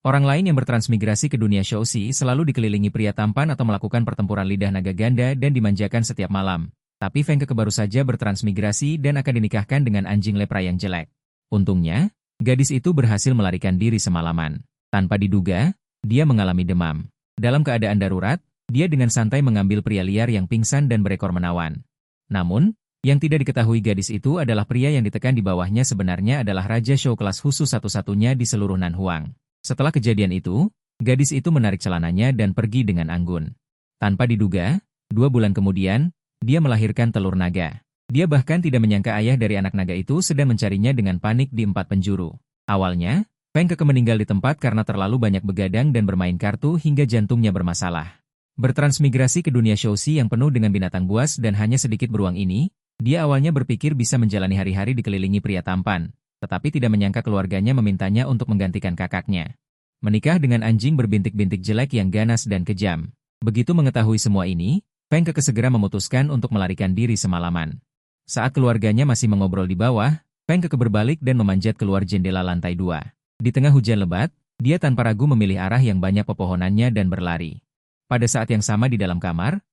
Orang lain yang bertransmigrasi ke dunia Shousi selalu dikelilingi pria tampan atau melakukan pertempuran lidah naga ganda dan dimanjakan setiap malam. Tapi Feng Keke baru saja bertransmigrasi dan akan dinikahkan dengan anjing lepra yang jelek. Untungnya, gadis itu berhasil melarikan diri semalaman. Tanpa diduga, dia mengalami demam. Dalam keadaan darurat, dia dengan santai mengambil pria liar yang pingsan dan berekor menawan. Namun, yang tidak diketahui gadis itu adalah pria yang ditekan di bawahnya sebenarnya adalah Raja Shou kelas khusus satu-satunya di seluruh Nanhuang. Setelah kejadian itu, gadis itu menarik celananya dan pergi dengan anggun. Tanpa diduga, 2 bulan kemudian, dia melahirkan telur naga. Dia bahkan tidak menyangka ayah dari anak naga itu sedang mencarinya dengan panik di 4 penjuru. Awalnya, Feng Keke meninggal di tempat karena terlalu banyak begadang dan bermain kartu hingga jantungnya bermasalah. Bertransmigrasi ke dunia Shousi yang penuh dengan binatang buas dan hanya sedikit beruang ini, dia awalnya berpikir bisa menjalani hari-hari dikelilingi pria tampan, tetapi tidak menyangka keluarganya memintanya untuk menggantikan kakaknya. Menikah dengan anjing berbintik-bintik jelek yang ganas dan kejam. Begitu mengetahui semua ini, Feng Keke segera memutuskan untuk melarikan diri semalaman. Saat keluarganya masih mengobrol di bawah, Feng Keke berbalik dan memanjat keluar jendela lantai 2. Di tengah hujan lebat, dia tanpa ragu memilih arah yang banyak pepohonannya dan berlari. Pada saat yang sama di dalam kamar,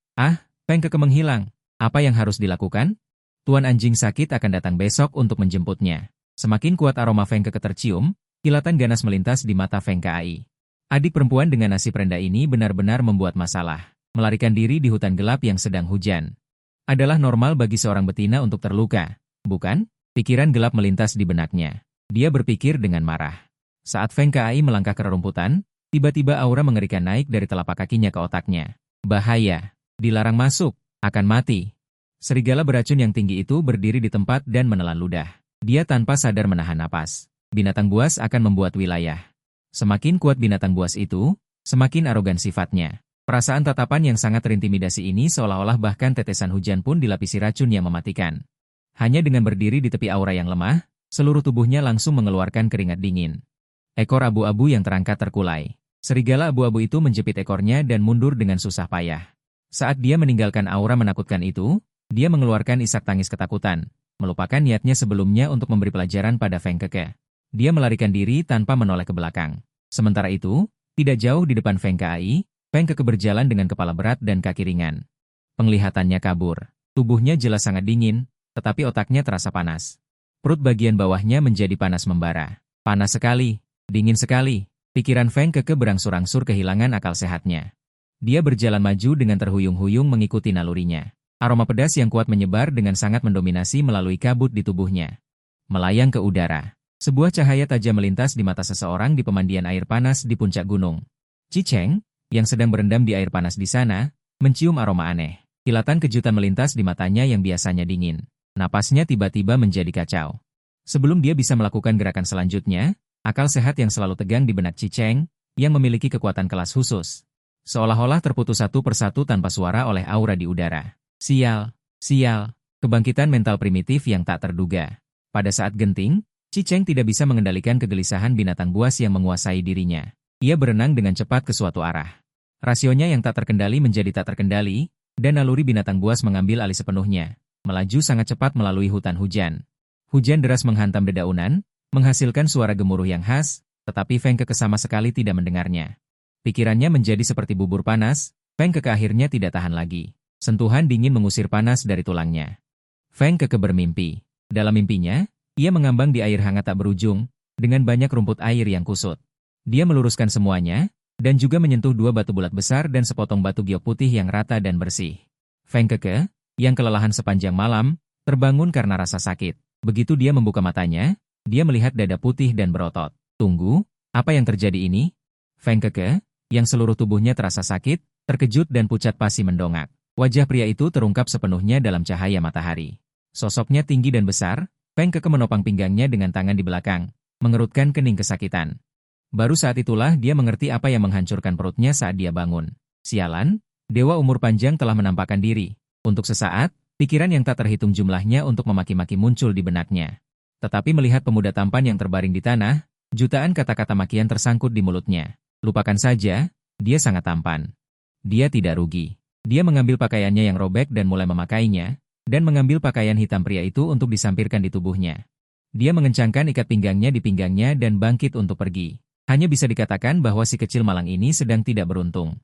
Feng Keke menghilang. Apa yang harus dilakukan? Tuan anjing sakit akan datang besok untuk menjemputnya. Semakin kuat aroma Feng Keke tercium, kilatan ganas melintas di mata Feng Kai. Adik perempuan dengan nasib rendah ini benar-benar membuat masalah. Melarikan diri di hutan gelap yang sedang hujan. Adalah normal bagi seorang betina untuk terluka, bukan? Pikiran gelap melintas di benaknya. Dia berpikir dengan marah. Saat Feng Kai melangkah ke rerumputan, tiba-tiba aura mengerikan naik dari telapak kakinya ke otaknya. Bahaya, dilarang masuk, akan mati. Serigala beracun yang tinggi itu berdiri di tempat dan menelan ludah. Dia tanpa sadar menahan napas. Binatang buas akan membuat wilayah. Semakin kuat binatang buas itu, semakin arogan sifatnya. Perasaan tatapan yang sangat terintimidasi ini seolah-olah bahkan tetesan hujan pun dilapisi racun yang mematikan. Hanya dengan berdiri di tepi aura yang lemah, seluruh tubuhnya langsung mengeluarkan keringat dingin. Ekor abu-abu yang terangkat terkulai. Serigala abu-abu itu menjepit ekornya dan mundur dengan susah payah. Saat dia meninggalkan aura menakutkan itu, dia mengeluarkan isak tangis ketakutan, melupakan niatnya sebelumnya untuk memberi pelajaran pada Feng Keke. Dia melarikan diri tanpa menoleh ke belakang. Sementara itu, tidak jauh di depan Feng Kai, Feng Keke berjalan dengan kepala berat dan kaki ringan. Penglihatannya kabur. Tubuhnya jelas sangat dingin, tetapi otaknya terasa panas. Perut bagian bawahnya menjadi panas membara. Panas sekali, dingin sekali. Pikiran Feng Keke berangsur-angsur kehilangan akal sehatnya. Dia berjalan maju dengan terhuyung-huyung mengikuti nalurinya. Aroma pedas yang kuat menyebar dengan sangat mendominasi melalui kabut di tubuhnya. Melayang ke udara. Sebuah cahaya tajam melintas di mata seseorang di pemandian air panas di puncak gunung. Chi Cheng, yang sedang berendam di air panas di sana, mencium aroma aneh. Kilatan kejutan melintas di matanya yang biasanya dingin. Napasnya tiba-tiba menjadi kacau. Sebelum dia bisa melakukan gerakan selanjutnya, akal sehat yang selalu tegang di benak Chi Cheng, yang memiliki kekuatan kelas khusus, seolah-olah terputus satu persatu tanpa suara oleh aura di udara. Sial, sial, kebangkitan mental primitif yang tak terduga. Pada saat genting, Chi Cheng tidak bisa mengendalikan kegelisahan binatang buas yang menguasai dirinya. Ia berenang dengan cepat ke suatu arah. Rasionya yang tak terkendali menjadi tak terkendali, dan naluri binatang buas mengambil alih sepenuhnya, melaju sangat cepat melalui hutan hujan. Hujan deras menghantam dedaunan, menghasilkan suara gemuruh yang khas, tetapi Feng Keke sama sekali tidak mendengarnya. Pikirannya menjadi seperti bubur panas, Feng Keke akhirnya tidak tahan lagi. Sentuhan dingin mengusir panas dari tulangnya. Feng Keke bermimpi. Dalam mimpinya, ia mengambang di air hangat tak berujung, dengan banyak rumput air yang kusut. Dia meluruskan semuanya, dan juga menyentuh 2 batu bulat besar dan sepotong batu giok putih yang rata dan bersih. Feng Keke, yang kelelahan sepanjang malam, terbangun karena rasa sakit. Begitu dia membuka matanya, dia melihat dada putih dan berotot. Tunggu, apa yang terjadi ini? Feng Keke, yang seluruh tubuhnya terasa sakit, terkejut dan pucat pasi mendongak. Wajah pria itu terungkap sepenuhnya dalam cahaya matahari. Sosoknya tinggi dan besar, Feng Keke menopang pinggangnya dengan tangan di belakang, mengerutkan kening kesakitan. Baru saat itulah dia mengerti apa yang menghancurkan perutnya saat dia bangun. Sialan, dewa umur panjang telah menampakkan diri. Untuk sesaat, pikiran yang tak terhitung jumlahnya untuk memaki-maki muncul di benaknya. Tetapi melihat pemuda tampan yang terbaring di tanah, jutaan kata-kata makian tersangkut di mulutnya. Lupakan saja, dia sangat tampan. Dia tidak rugi. Dia mengambil pakaiannya yang robek dan mulai memakainya, dan mengambil pakaian hitam pria itu untuk disampirkan di tubuhnya. Dia mengencangkan ikat pinggangnya di pinggangnya dan bangkit untuk pergi. Hanya bisa dikatakan bahwa si kecil malang ini sedang tidak beruntung.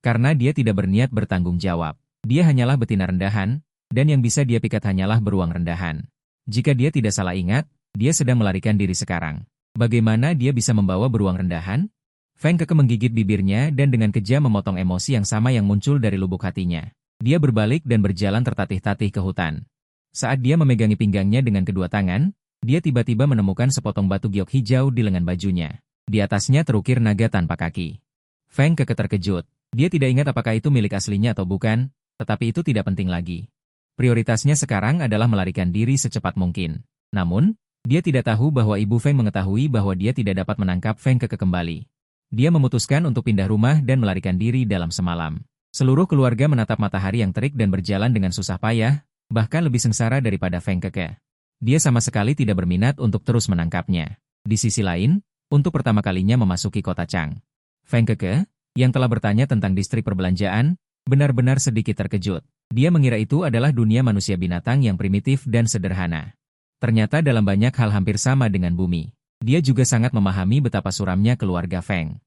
Karena dia tidak berniat bertanggung jawab. Dia hanyalah betina rendahan, dan yang bisa dia pikat hanyalah beruang rendahan. Jika dia tidak salah ingat, dia sedang melarikan diri sekarang. Bagaimana dia bisa membawa beruang rendahan? Feng Keke menggigit bibirnya dan dengan kejam memotong emosi yang sama yang muncul dari lubuk hatinya. Dia berbalik dan berjalan tertatih-tatih ke hutan. Saat dia memegangi pinggangnya dengan kedua tangan, dia tiba-tiba menemukan sepotong batu giok hijau di lengan bajunya. Di atasnya terukir naga tanpa kaki. Feng Keke terkejut. Dia tidak ingat apakah itu milik aslinya atau bukan, tetapi itu tidak penting lagi. Prioritasnya sekarang adalah melarikan diri secepat mungkin. Namun, dia tidak tahu bahwa Ibu Feng mengetahui bahwa dia tidak dapat menangkap Feng Keke kembali. Dia memutuskan untuk pindah rumah dan melarikan diri dalam semalam. Seluruh keluarga menatap matahari yang terik dan berjalan dengan susah payah, bahkan lebih sengsara daripada Feng Keke. Dia sama sekali tidak berminat untuk terus menangkapnya. Di sisi lain, untuk pertama kalinya memasuki kota Chang. Feng Keke, yang telah bertanya tentang distrik perbelanjaan, benar-benar sedikit terkejut. Dia mengira itu adalah dunia manusia binatang yang primitif dan sederhana. Ternyata dalam banyak hal hampir sama dengan bumi. Dia juga sangat memahami betapa suramnya keluarga Feng.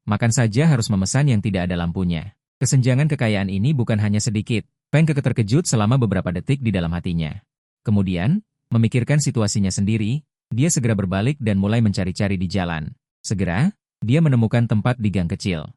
Makan saja harus memesan yang tidak ada lampunya. Kesenjangan kekayaan ini bukan hanya sedikit. Feng Keke terkejut selama beberapa detik di dalam hatinya. Kemudian, memikirkan situasinya sendiri, dia segera berbalik dan mulai mencari-cari di jalan. Segera, dia menemukan tempat di gang kecil.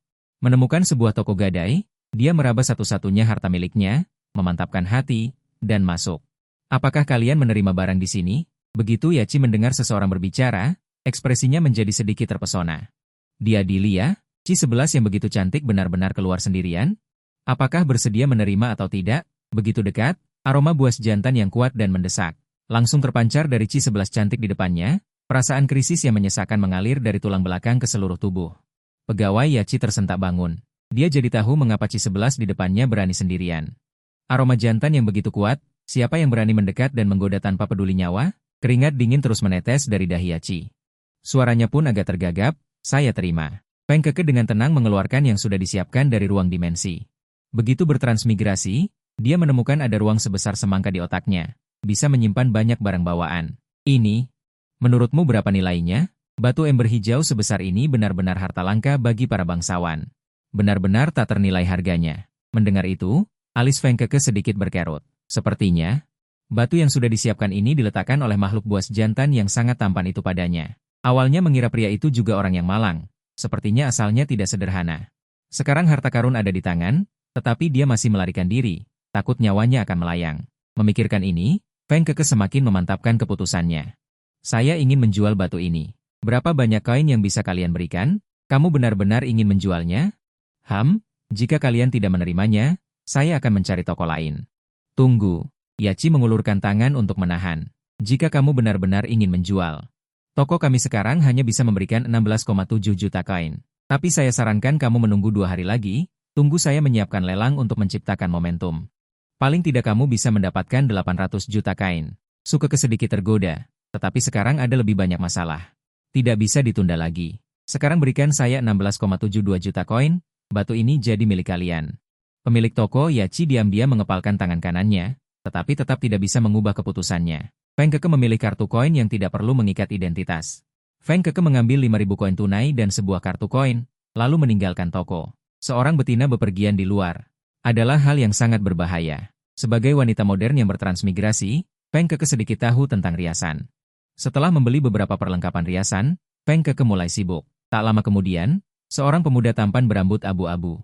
Menemukan sebuah toko gadai, dia meraba satu-satunya harta miliknya, memantapkan hati, dan masuk. Apakah kalian menerima barang di sini? Begitu Yachi mendengar seseorang berbicara, ekspresinya menjadi sedikit terpesona. Dia Dilia, Ci-11 yang begitu cantik benar-benar keluar sendirian? Apakah bersedia menerima atau tidak? Begitu dekat, aroma buah jantan yang kuat dan mendesak. Langsung terpancar dari Ci-11 cantik di depannya, perasaan krisis yang menyesakkan mengalir dari tulang belakang ke seluruh tubuh. Pegawai Yachi tersentak bangun. Dia jadi tahu mengapa Ci-11 di depannya berani sendirian. Aroma jantan yang begitu kuat, siapa yang berani mendekat dan menggoda tanpa peduli nyawa? Keringat dingin terus menetes dari dahi Yachi. Suaranya pun agak tergagap, saya terima. Feng Keke dengan tenang mengeluarkan yang sudah disiapkan dari ruang dimensi. Begitu bertransmigrasi, dia menemukan ada ruang sebesar semangka di otaknya. Bisa menyimpan banyak barang bawaan. Ini, menurutmu berapa nilainya? Batu ember hijau sebesar ini benar-benar harta langka bagi para bangsawan. Benar-benar tak ternilai harganya. Mendengar itu, alis Feng Keke sedikit berkerut. Sepertinya, batu yang sudah disiapkan ini diletakkan oleh makhluk buas jantan yang sangat tampan itu padanya. Awalnya mengira pria itu juga orang yang malang. Sepertinya asalnya tidak sederhana. Sekarang harta karun ada di tangan, tetapi dia masih melarikan diri. Takut nyawanya akan melayang. Memikirkan ini, Feng Keke semakin memantapkan keputusannya. Saya ingin menjual batu ini. Berapa banyak koin yang bisa kalian berikan? Kamu benar-benar ingin menjualnya? Jika kalian tidak menerimanya, saya akan mencari toko lain. Tunggu. Yachi mengulurkan tangan untuk menahan. Jika kamu benar-benar ingin menjual, toko kami sekarang hanya bisa memberikan 16,7 juta koin. Tapi saya sarankan kamu menunggu 2 hari lagi, tunggu saya menyiapkan lelang untuk menciptakan momentum. Paling tidak kamu bisa mendapatkan 800 juta koin. Suka sedikit tergoda, tetapi sekarang ada lebih banyak masalah. Tidak bisa ditunda lagi. Sekarang berikan saya 16,72 juta koin, batu ini jadi milik kalian. Pemilik toko Yachi diam-diam mengepalkan tangan kanannya, tetapi tetap tidak bisa mengubah keputusannya. Feng Keke memilih kartu koin yang tidak perlu mengikat identitas. Feng Keke mengambil 5.000 koin tunai dan sebuah kartu koin, lalu meninggalkan toko. Seorang betina bepergian di luar adalah hal yang sangat berbahaya. Sebagai wanita modern yang bertransmigrasi, Feng Keke sedikit tahu tentang riasan. Setelah membeli beberapa perlengkapan riasan, Feng Keke mulai sibuk. Tak lama kemudian, seorang pemuda tampan berambut abu-abu.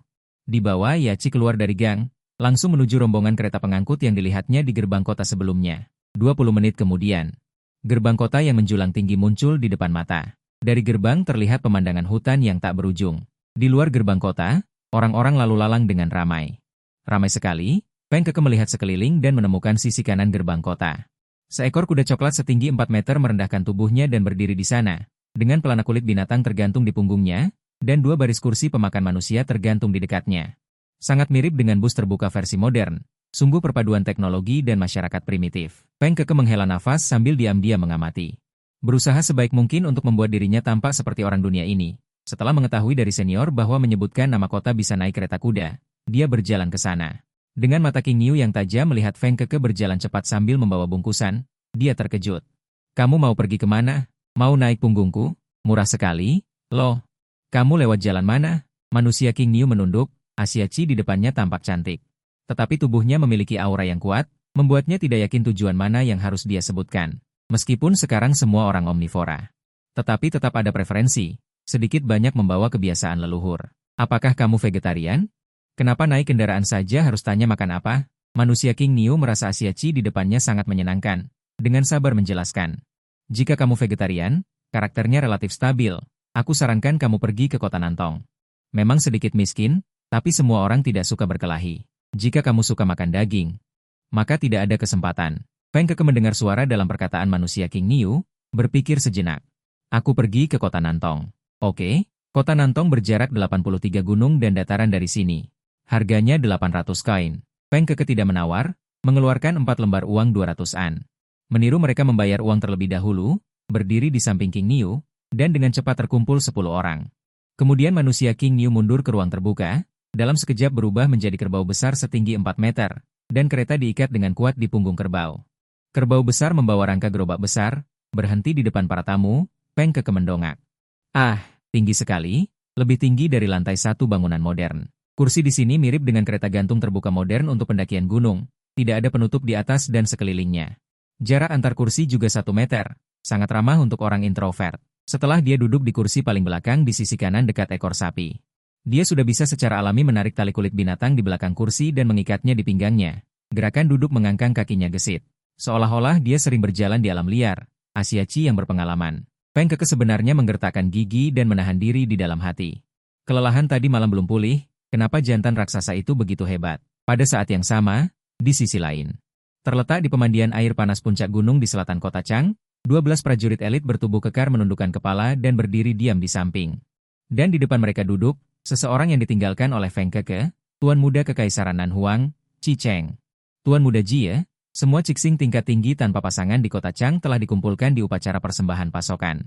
Dibawa Yachi keluar dari gang, langsung menuju rombongan kereta pengangkut yang dilihatnya di gerbang kota sebelumnya. 20 menit kemudian, gerbang kota yang menjulang tinggi muncul di depan mata. Dari gerbang terlihat pemandangan hutan yang tak berujung. Di luar gerbang kota, orang-orang lalu lalang dengan ramai. Ramai sekali, Feng Keke melihat sekeliling dan menemukan sisi kanan gerbang kota. Seekor kuda coklat setinggi 4 meter merendahkan tubuhnya dan berdiri di sana, dengan pelana kulit binatang tergantung di punggungnya, dan 2 baris kursi pemakan manusia tergantung di dekatnya. Sangat mirip dengan bus terbuka versi modern, sungguh perpaduan teknologi dan masyarakat primitif. Feng Keke menghela nafas sambil diam-diam mengamati. Berusaha sebaik mungkin untuk membuat dirinya tampak seperti orang dunia ini. Setelah mengetahui dari senior bahwa menyebutkan nama kota bisa naik kereta kuda, dia berjalan ke sana. Dengan mata King Yu yang tajam melihat Feng Keke berjalan cepat sambil membawa bungkusan, dia terkejut. Kamu mau pergi kemana? Mau naik punggungku? Murah sekali. Loh, kamu lewat jalan mana? Manusia King Niu menunduk, Asia Chi di depannya tampak cantik. Tetapi tubuhnya memiliki aura yang kuat, membuatnya tidak yakin tujuan mana yang harus dia sebutkan. Meskipun sekarang semua orang omnivora. Tetapi tetap ada preferensi, sedikit banyak membawa kebiasaan leluhur. Apakah kamu vegetarian? Kenapa naik kendaraan saja harus tanya makan apa? Manusia King Niu merasa Asia Chi di depannya sangat menyenangkan. Dengan sabar menjelaskan. Jika kamu vegetarian, karakternya relatif stabil. Aku sarankan kamu pergi ke kota Nantong. Memang sedikit miskin, tapi semua orang tidak suka berkelahi. Jika kamu suka makan daging, maka tidak ada kesempatan. Feng Keke mendengar suara dalam perkataan manusia King Niu, berpikir sejenak. Aku pergi ke kota Nantong. Oke, kota Nantong berjarak 83 gunung dan dataran dari sini. Harganya 800 koin. Feng Keke tidak menawar, mengeluarkan 4 lembar uang 200-an. Meniru mereka membayar uang terlebih dahulu, berdiri di samping King Niu, dan dengan cepat terkumpul 10 orang. Kemudian manusia King Niu mundur ke ruang terbuka, dalam sekejap berubah menjadi kerbau besar setinggi 4 meter, dan kereta diikat dengan kuat di punggung kerbau. Kerbau besar membawa rangka gerobak besar, berhenti di depan para tamu, Feng Keke mendongak. Ah, tinggi sekali, lebih tinggi dari lantai 1 bangunan modern. Kursi di sini mirip dengan kereta gantung terbuka modern untuk pendakian gunung, tidak ada penutup di atas dan sekelilingnya. Jarak antar kursi juga 1 meter, sangat ramah untuk orang introvert. Setelah dia duduk di kursi paling belakang di sisi kanan dekat ekor sapi. Dia sudah bisa secara alami menarik tali kulit binatang di belakang kursi dan mengikatnya di pinggangnya. Gerakan duduk mengangkang kakinya gesit. Seolah-olah dia sering berjalan di alam liar. Asia Chi yang berpengalaman. Feng Keke sebenarnya menggertakkan gigi dan menahan diri di dalam hati. Kelelahan tadi malam belum pulih, kenapa jantan raksasa itu begitu hebat? Pada saat yang sama, di sisi lain. Terletak di pemandian air panas puncak gunung di selatan kota Chang, 12 prajurit elit bertubuh kekar menundukkan kepala dan berdiri diam di samping. Dan di depan mereka duduk, seseorang yang ditinggalkan oleh Feng Keke, Tuan Muda Kekaisaran Nanhuang, Chi Cheng. Tuan Muda Jie, semua Cixing tingkat tinggi tanpa pasangan di kota Chang telah dikumpulkan di upacara persembahan pasokan.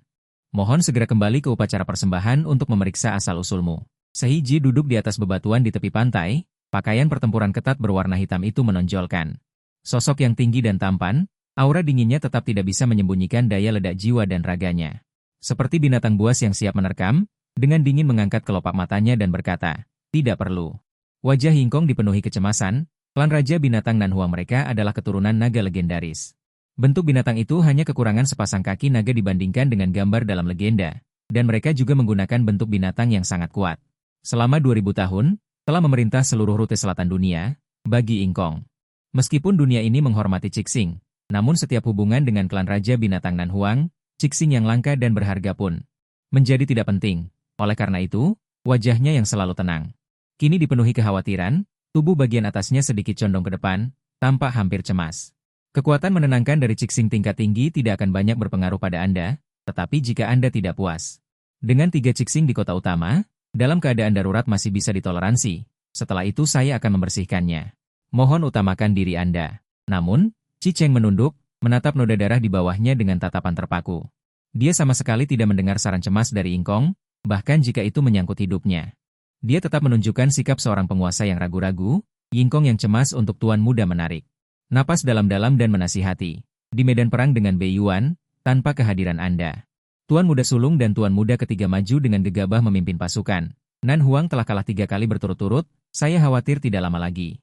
Mohon segera kembali ke upacara persembahan untuk memeriksa asal-usulmu. Sehiji duduk di atas bebatuan di tepi pantai, pakaian pertempuran ketat berwarna hitam itu menonjolkan. Sosok yang tinggi dan tampan, aura dinginnya tetap tidak bisa menyembunyikan daya ledak jiwa dan raganya. Seperti binatang buas yang siap menerkam, dengan dingin mengangkat kelopak matanya dan berkata, tidak perlu. Wajah Yingkong dipenuhi kecemasan, klan Raja Binatang Nanhuang mereka adalah keturunan naga legendaris. Bentuk binatang itu hanya kekurangan sepasang kaki naga dibandingkan dengan gambar dalam legenda, dan mereka juga menggunakan bentuk binatang yang sangat kuat. Selama 2000 tahun, telah memerintah seluruh rute selatan dunia, bagi Yingkong. Meskipun dunia ini menghormati Cixing, namun setiap hubungan dengan klan Raja Binatang Nanhuang, Cixing yang langka dan berharga pun menjadi tidak penting. Oleh karena itu, wajahnya yang selalu tenang kini dipenuhi kekhawatiran, tubuh bagian atasnya sedikit condong ke depan, tampak hampir cemas. Kekuatan menenangkan dari Cixing tingkat tinggi tidak akan banyak berpengaruh pada Anda, tetapi jika Anda tidak puas dengan 3 Cixing di kota utama, dalam keadaan darurat masih bisa ditoleransi. Setelah itu saya akan membersihkannya. Mohon utamakan diri Anda. Namun, Chi Cheng menunduk, menatap noda darah di bawahnya dengan tatapan terpaku. Dia sama sekali tidak mendengar saran cemas dari Yingkong, bahkan jika itu menyangkut hidupnya. Dia tetap menunjukkan sikap seorang penguasa yang ragu-ragu. Yingkong yang cemas untuk Tuan Muda menarik napas dalam-dalam dan menasihati. Di medan perang dengan Bei Yuan, tanpa kehadiran Anda, Tuan Muda Sulung dan Tuan Muda ketiga maju dengan gegabah memimpin pasukan. Nanhuang telah kalah 3 kali berturut-turut, saya khawatir tidak lama lagi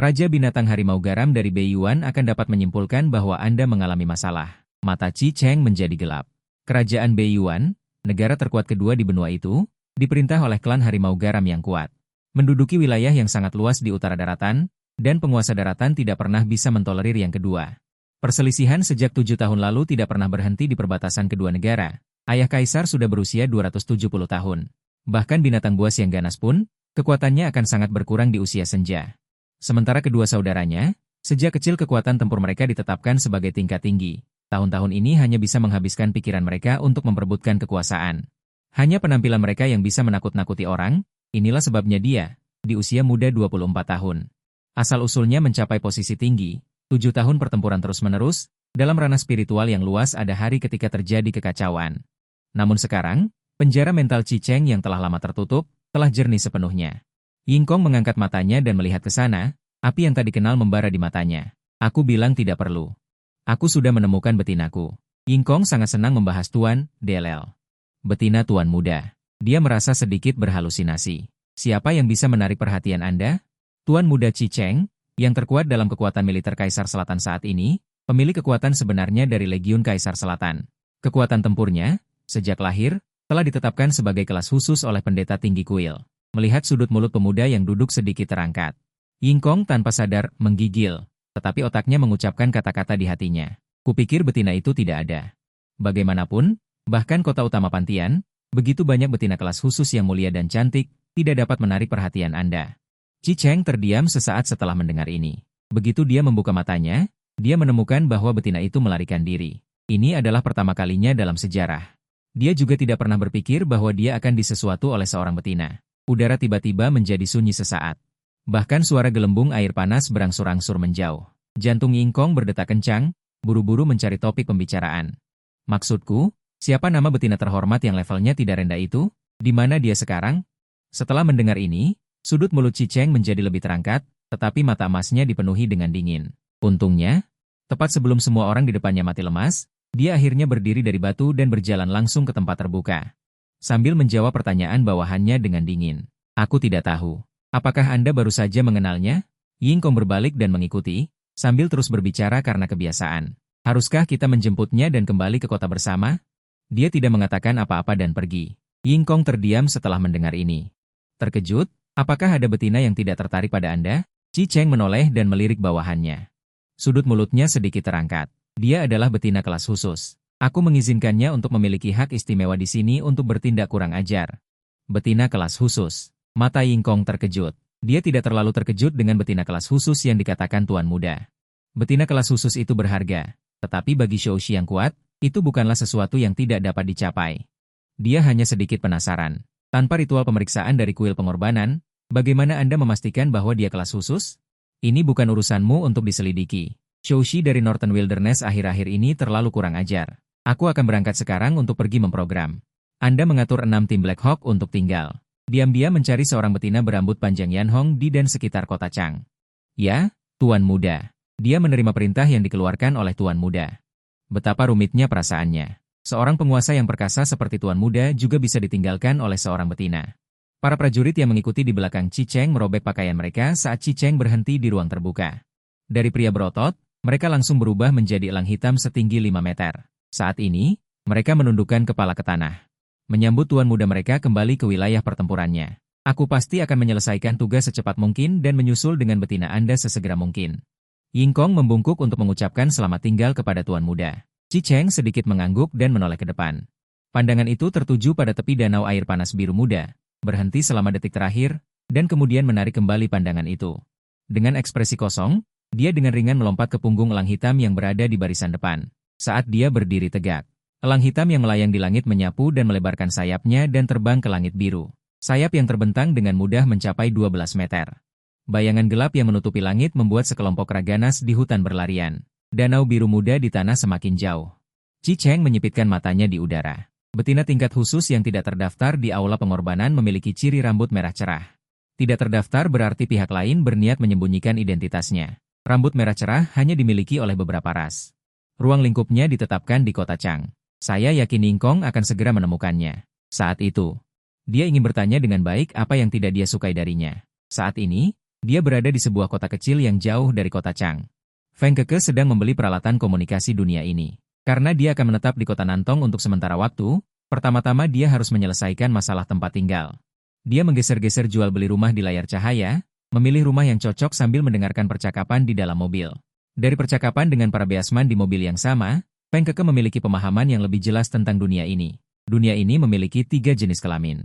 Raja Binatang Harimau Garam dari Bei Yuan akan dapat menyimpulkan bahwa Anda mengalami masalah. Mata Chi Cheng menjadi gelap. Kerajaan Bei Yuan, negara terkuat kedua di benua itu, diperintah oleh klan Harimau Garam yang kuat. Menduduki wilayah yang sangat luas di utara daratan, dan penguasa daratan tidak pernah bisa mentolerir yang kedua. Perselisihan sejak 7 tahun lalu tidak pernah berhenti di perbatasan kedua negara. Ayah Kaisar sudah berusia 270 tahun. Bahkan binatang buas yang ganas pun, kekuatannya akan sangat berkurang di usia senja. Sementara kedua saudaranya, sejak kecil kekuatan tempur mereka ditetapkan sebagai tingkat tinggi. Tahun-tahun ini hanya bisa menghabiskan pikiran mereka untuk memperebutkan kekuasaan. Hanya penampilan mereka yang bisa menakut-nakuti orang, inilah sebabnya dia, di usia muda 24 tahun. Asal-usulnya mencapai posisi tinggi, 7 tahun pertempuran terus-menerus, dalam ranah spiritual yang luas ada hari ketika terjadi kekacauan. Namun sekarang, penjara mental Chi Cheng yang telah lama tertutup, telah jernih sepenuhnya. Yingkong mengangkat matanya dan melihat ke sana, api yang tak dikenal membara di matanya. Aku bilang tidak perlu. Aku sudah menemukan betinaku. Yingkong sangat senang membahas Tuan Delel. Betina Tuan Muda. Dia merasa sedikit berhalusinasi. Siapa yang bisa menarik perhatian Anda? Tuan Muda Qi Cheng, yang terkuat dalam kekuatan militer Kaisar Selatan saat ini, pemilik kekuatan sebenarnya dari Legiun Kaisar Selatan. Kekuatan tempurnya, sejak lahir, telah ditetapkan sebagai kelas khusus oleh pendeta tinggi kuil. Melihat sudut mulut pemuda yang duduk sedikit terangkat, Ying Kong tanpa sadar menggigil, tetapi otaknya mengucapkan kata-kata di hatinya. Kupikir betina itu tidak ada. Bagaimanapun, bahkan kota utama Pantian, begitu banyak betina kelas khusus yang mulia dan cantik, tidak dapat menarik perhatian Anda. Qi Cheng terdiam sesaat setelah mendengar ini. Begitu dia membuka matanya, dia menemukan bahwa betina itu melarikan diri. Ini adalah pertama kalinya dalam sejarah. Dia juga tidak pernah berpikir bahwa dia akan disesuatu oleh seorang betina. Udara tiba-tiba menjadi sunyi sesaat. Bahkan suara gelembung air panas berangsur-angsur menjauh. Jantung Ying Kong berdetak kencang, buru-buru mencari topik pembicaraan. Maksudku, siapa nama betina terhormat yang levelnya tidak rendah itu? Di mana dia sekarang? Setelah mendengar ini, sudut mulut Qi Cheng menjadi lebih terangkat, tetapi mata emasnya dipenuhi dengan dingin. Untungnya, tepat sebelum semua orang di depannya mati lemas, dia akhirnya berdiri dari batu dan berjalan langsung ke tempat terbuka. Sambil menjawab pertanyaan bawahannya dengan dingin. Aku tidak tahu. Apakah Anda baru saja mengenalnya? Ying Kong berbalik dan mengikuti, sambil terus berbicara karena kebiasaan. Haruskah kita menjemputnya dan kembali ke kota bersama? Dia tidak mengatakan apa-apa dan pergi. Ying Kong terdiam setelah mendengar ini. Terkejut, apakah ada betina yang tidak tertarik pada Anda? Qi Cheng menoleh dan melirik bawahannya. Sudut mulutnya sedikit terangkat. Dia adalah betina kelas khusus. Aku mengizinkannya untuk memiliki hak istimewa di sini untuk bertindak kurang ajar. Betina kelas khusus. Mata Ying Kong terkejut. Dia tidak terlalu terkejut dengan betina kelas khusus yang dikatakan Tuan Muda. Betina kelas khusus itu berharga. Tetapi bagi Shoushi yang kuat, itu bukanlah sesuatu yang tidak dapat dicapai. Dia hanya sedikit penasaran. Tanpa ritual pemeriksaan dari kuil pengorbanan, bagaimana Anda memastikan bahwa dia kelas khusus? Ini bukan urusanmu untuk diselidiki. Shoushi dari Northern Wilderness akhir-akhir ini terlalu kurang ajar. Aku akan berangkat sekarang untuk pergi memprogram. Anda mengatur 6 tim Black Hawk untuk tinggal. Diam-diam mencari seorang betina berambut panjang Yanhong di dan sekitar kota Chang. Ya, Tuan Muda. Dia menerima perintah yang dikeluarkan oleh Tuan Muda. Betapa rumitnya perasaannya. Seorang penguasa yang perkasa seperti Tuan Muda juga bisa ditinggalkan oleh seorang betina. Para prajurit yang mengikuti di belakang Qi Cheng merobek pakaian mereka saat Qi Cheng berhenti di ruang terbuka. Dari pria berotot, mereka langsung berubah menjadi elang hitam setinggi 5 meter. Saat ini, mereka menundukkan kepala ke tanah. Menyambut Tuan Muda mereka kembali ke wilayah pertempurannya. Aku pasti akan menyelesaikan tugas secepat mungkin dan menyusul dengan betina Anda sesegera mungkin. Ying Kong membungkuk untuk mengucapkan selamat tinggal kepada Tuan Muda. Qi Cheng sedikit mengangguk dan menoleh ke depan. Pandangan itu tertuju pada tepi danau air panas biru muda, berhenti selama detik terakhir, dan kemudian menarik kembali pandangan itu. Dengan ekspresi kosong, dia dengan ringan melompat ke punggung elang hitam yang berada di barisan depan. Saat dia berdiri tegak, elang hitam yang melayang di langit menyapu dan melebarkan sayapnya dan terbang ke langit biru. Sayap yang terbentang dengan mudah mencapai 12 meter. Bayangan gelap yang menutupi langit membuat sekelompok raganas di hutan berlarian. Danau biru muda di tanah semakin jauh. Qi Cheng menyipitkan matanya di udara. Betina tingkat khusus yang tidak terdaftar di aula pengorbanan memiliki ciri rambut merah cerah. Tidak terdaftar berarti pihak lain berniat menyembunyikan identitasnya. Rambut merah cerah hanya dimiliki oleh beberapa ras. Ruang lingkupnya ditetapkan di kota Chang. Saya yakin Ying Kong akan segera menemukannya. Saat itu, dia ingin bertanya dengan baik apa yang tidak dia sukai darinya. Saat ini, dia berada di sebuah kota kecil yang jauh dari kota Chang. Feng Keke sedang membeli peralatan komunikasi dunia ini. Karena dia akan menetap di kota Nantong untuk sementara waktu, pertama-tama dia harus menyelesaikan masalah tempat tinggal. Dia menggeser-geser jual beli rumah di layar cahaya, memilih rumah yang cocok sambil mendengarkan percakapan di dalam mobil. Dari percakapan dengan para beasman di mobil yang sama, Feng Keke memiliki pemahaman yang lebih jelas tentang dunia ini. Dunia ini memiliki 3 jenis kelamin.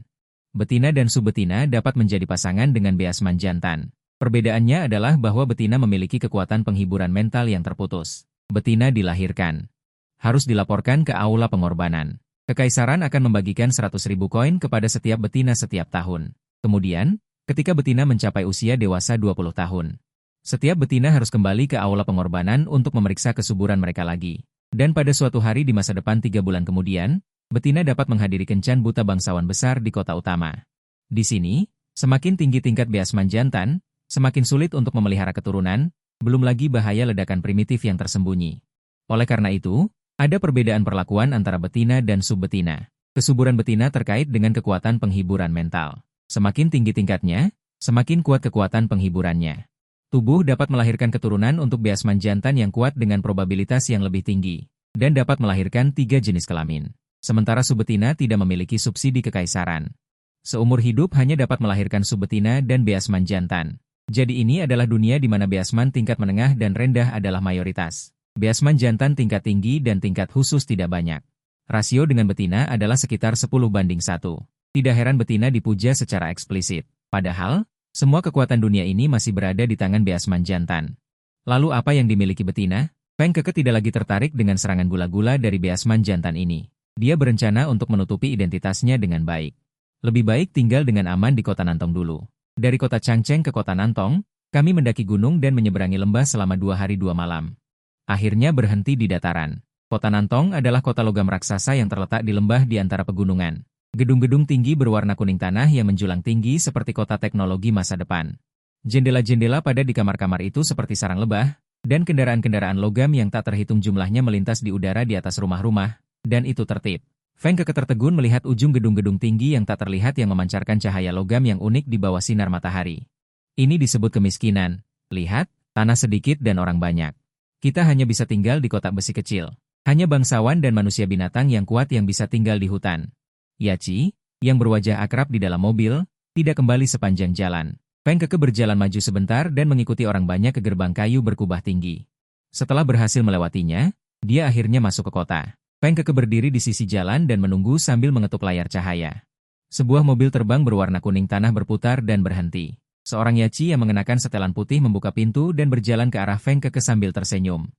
Betina dan subbetina dapat menjadi pasangan dengan beasman jantan. Perbedaannya adalah bahwa betina memiliki kekuatan penghiburan mental yang terputus. Betina dilahirkan. Harus dilaporkan ke aula pengorbanan. Kekaisaran akan membagikan 100.000 koin kepada setiap betina setiap tahun. Kemudian, ketika betina mencapai usia dewasa 20 tahun, setiap betina harus kembali ke aula pengorbanan untuk memeriksa kesuburan mereka lagi. Dan pada suatu hari di masa depan 3 bulan kemudian, betina dapat menghadiri kencan buta bangsawan besar di kota utama. Di sini, semakin tinggi tingkat beasman jantan, semakin sulit untuk memelihara keturunan, belum lagi bahaya ledakan primitif yang tersembunyi. Oleh karena itu, ada perbedaan perlakuan antara betina dan subbetina. Kesuburan betina terkait dengan kekuatan penghiburan mental. Semakin tinggi tingkatnya, semakin kuat kekuatan penghiburannya. Tubuh dapat melahirkan keturunan untuk beasman jantan yang kuat dengan probabilitas yang lebih tinggi, dan dapat melahirkan 3 jenis kelamin. Sementara subbetina tidak memiliki subsidi kekaisaran. Seumur hidup hanya dapat melahirkan subbetina dan beasman jantan. Jadi ini adalah dunia di mana beasman tingkat menengah dan rendah adalah mayoritas. Beasman jantan tingkat tinggi dan tingkat khusus tidak banyak. Rasio dengan betina adalah sekitar 10:1. Tidak heran betina dipuja secara eksplisit. Padahal, semua kekuatan dunia ini masih berada di tangan beasman jantan. Lalu apa yang dimiliki betina? Feng Keke tidak lagi tertarik dengan serangan gula-gula dari beasman jantan ini. Dia berencana untuk menutupi identitasnya dengan baik. Lebih baik tinggal dengan aman di kota Nantong dulu. Dari kota Changcheng ke kota Nantong, kami mendaki gunung dan menyeberangi lembah selama 2 hari 2 malam. Akhirnya berhenti di dataran. Kota Nantong adalah kota logam raksasa yang terletak di lembah di antara pegunungan. Gedung-gedung tinggi berwarna kuning tanah yang menjulang tinggi seperti kota teknologi masa depan. Jendela-jendela pada di kamar-kamar itu seperti sarang lebah, dan kendaraan-kendaraan logam yang tak terhitung jumlahnya melintas di udara di atas rumah-rumah, dan itu tertib. Feng Keke tertegun melihat ujung gedung-gedung tinggi yang tak terlihat yang memancarkan cahaya logam yang unik di bawah sinar matahari. Ini disebut kemiskinan. Lihat, tanah sedikit dan orang banyak. Kita hanya bisa tinggal di kotak besi kecil. Hanya bangsawan dan manusia binatang yang kuat yang bisa tinggal di hutan. Yachi, yang berwajah akrab di dalam mobil, tidak kembali sepanjang jalan. Feng Keke berjalan maju sebentar dan mengikuti orang banyak ke gerbang kayu berkubah tinggi. Setelah berhasil melewatinya, dia akhirnya masuk ke kota. Feng Keke berdiri di sisi jalan dan menunggu sambil mengetuk layar cahaya. Sebuah mobil terbang berwarna kuning tanah berputar dan berhenti. Seorang Yachi yang mengenakan setelan putih membuka pintu dan berjalan ke arah Feng Keke sambil tersenyum.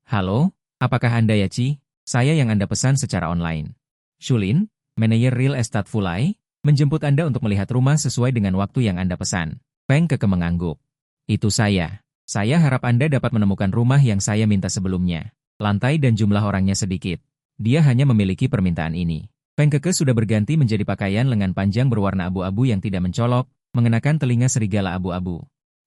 Halo? Apakah Anda Yachi? Saya yang Anda pesan secara online. Shulin, manajer real estate Fulai, menjemput Anda untuk melihat rumah sesuai dengan waktu yang Anda pesan. Feng Keke mengangguk. Itu saya. Saya harap Anda dapat menemukan rumah yang saya minta sebelumnya. Lantai dan jumlah orangnya sedikit. Dia hanya memiliki permintaan ini. Feng Keke sudah berganti menjadi pakaian lengan panjang berwarna abu-abu yang tidak mencolok, mengenakan telinga serigala abu-abu.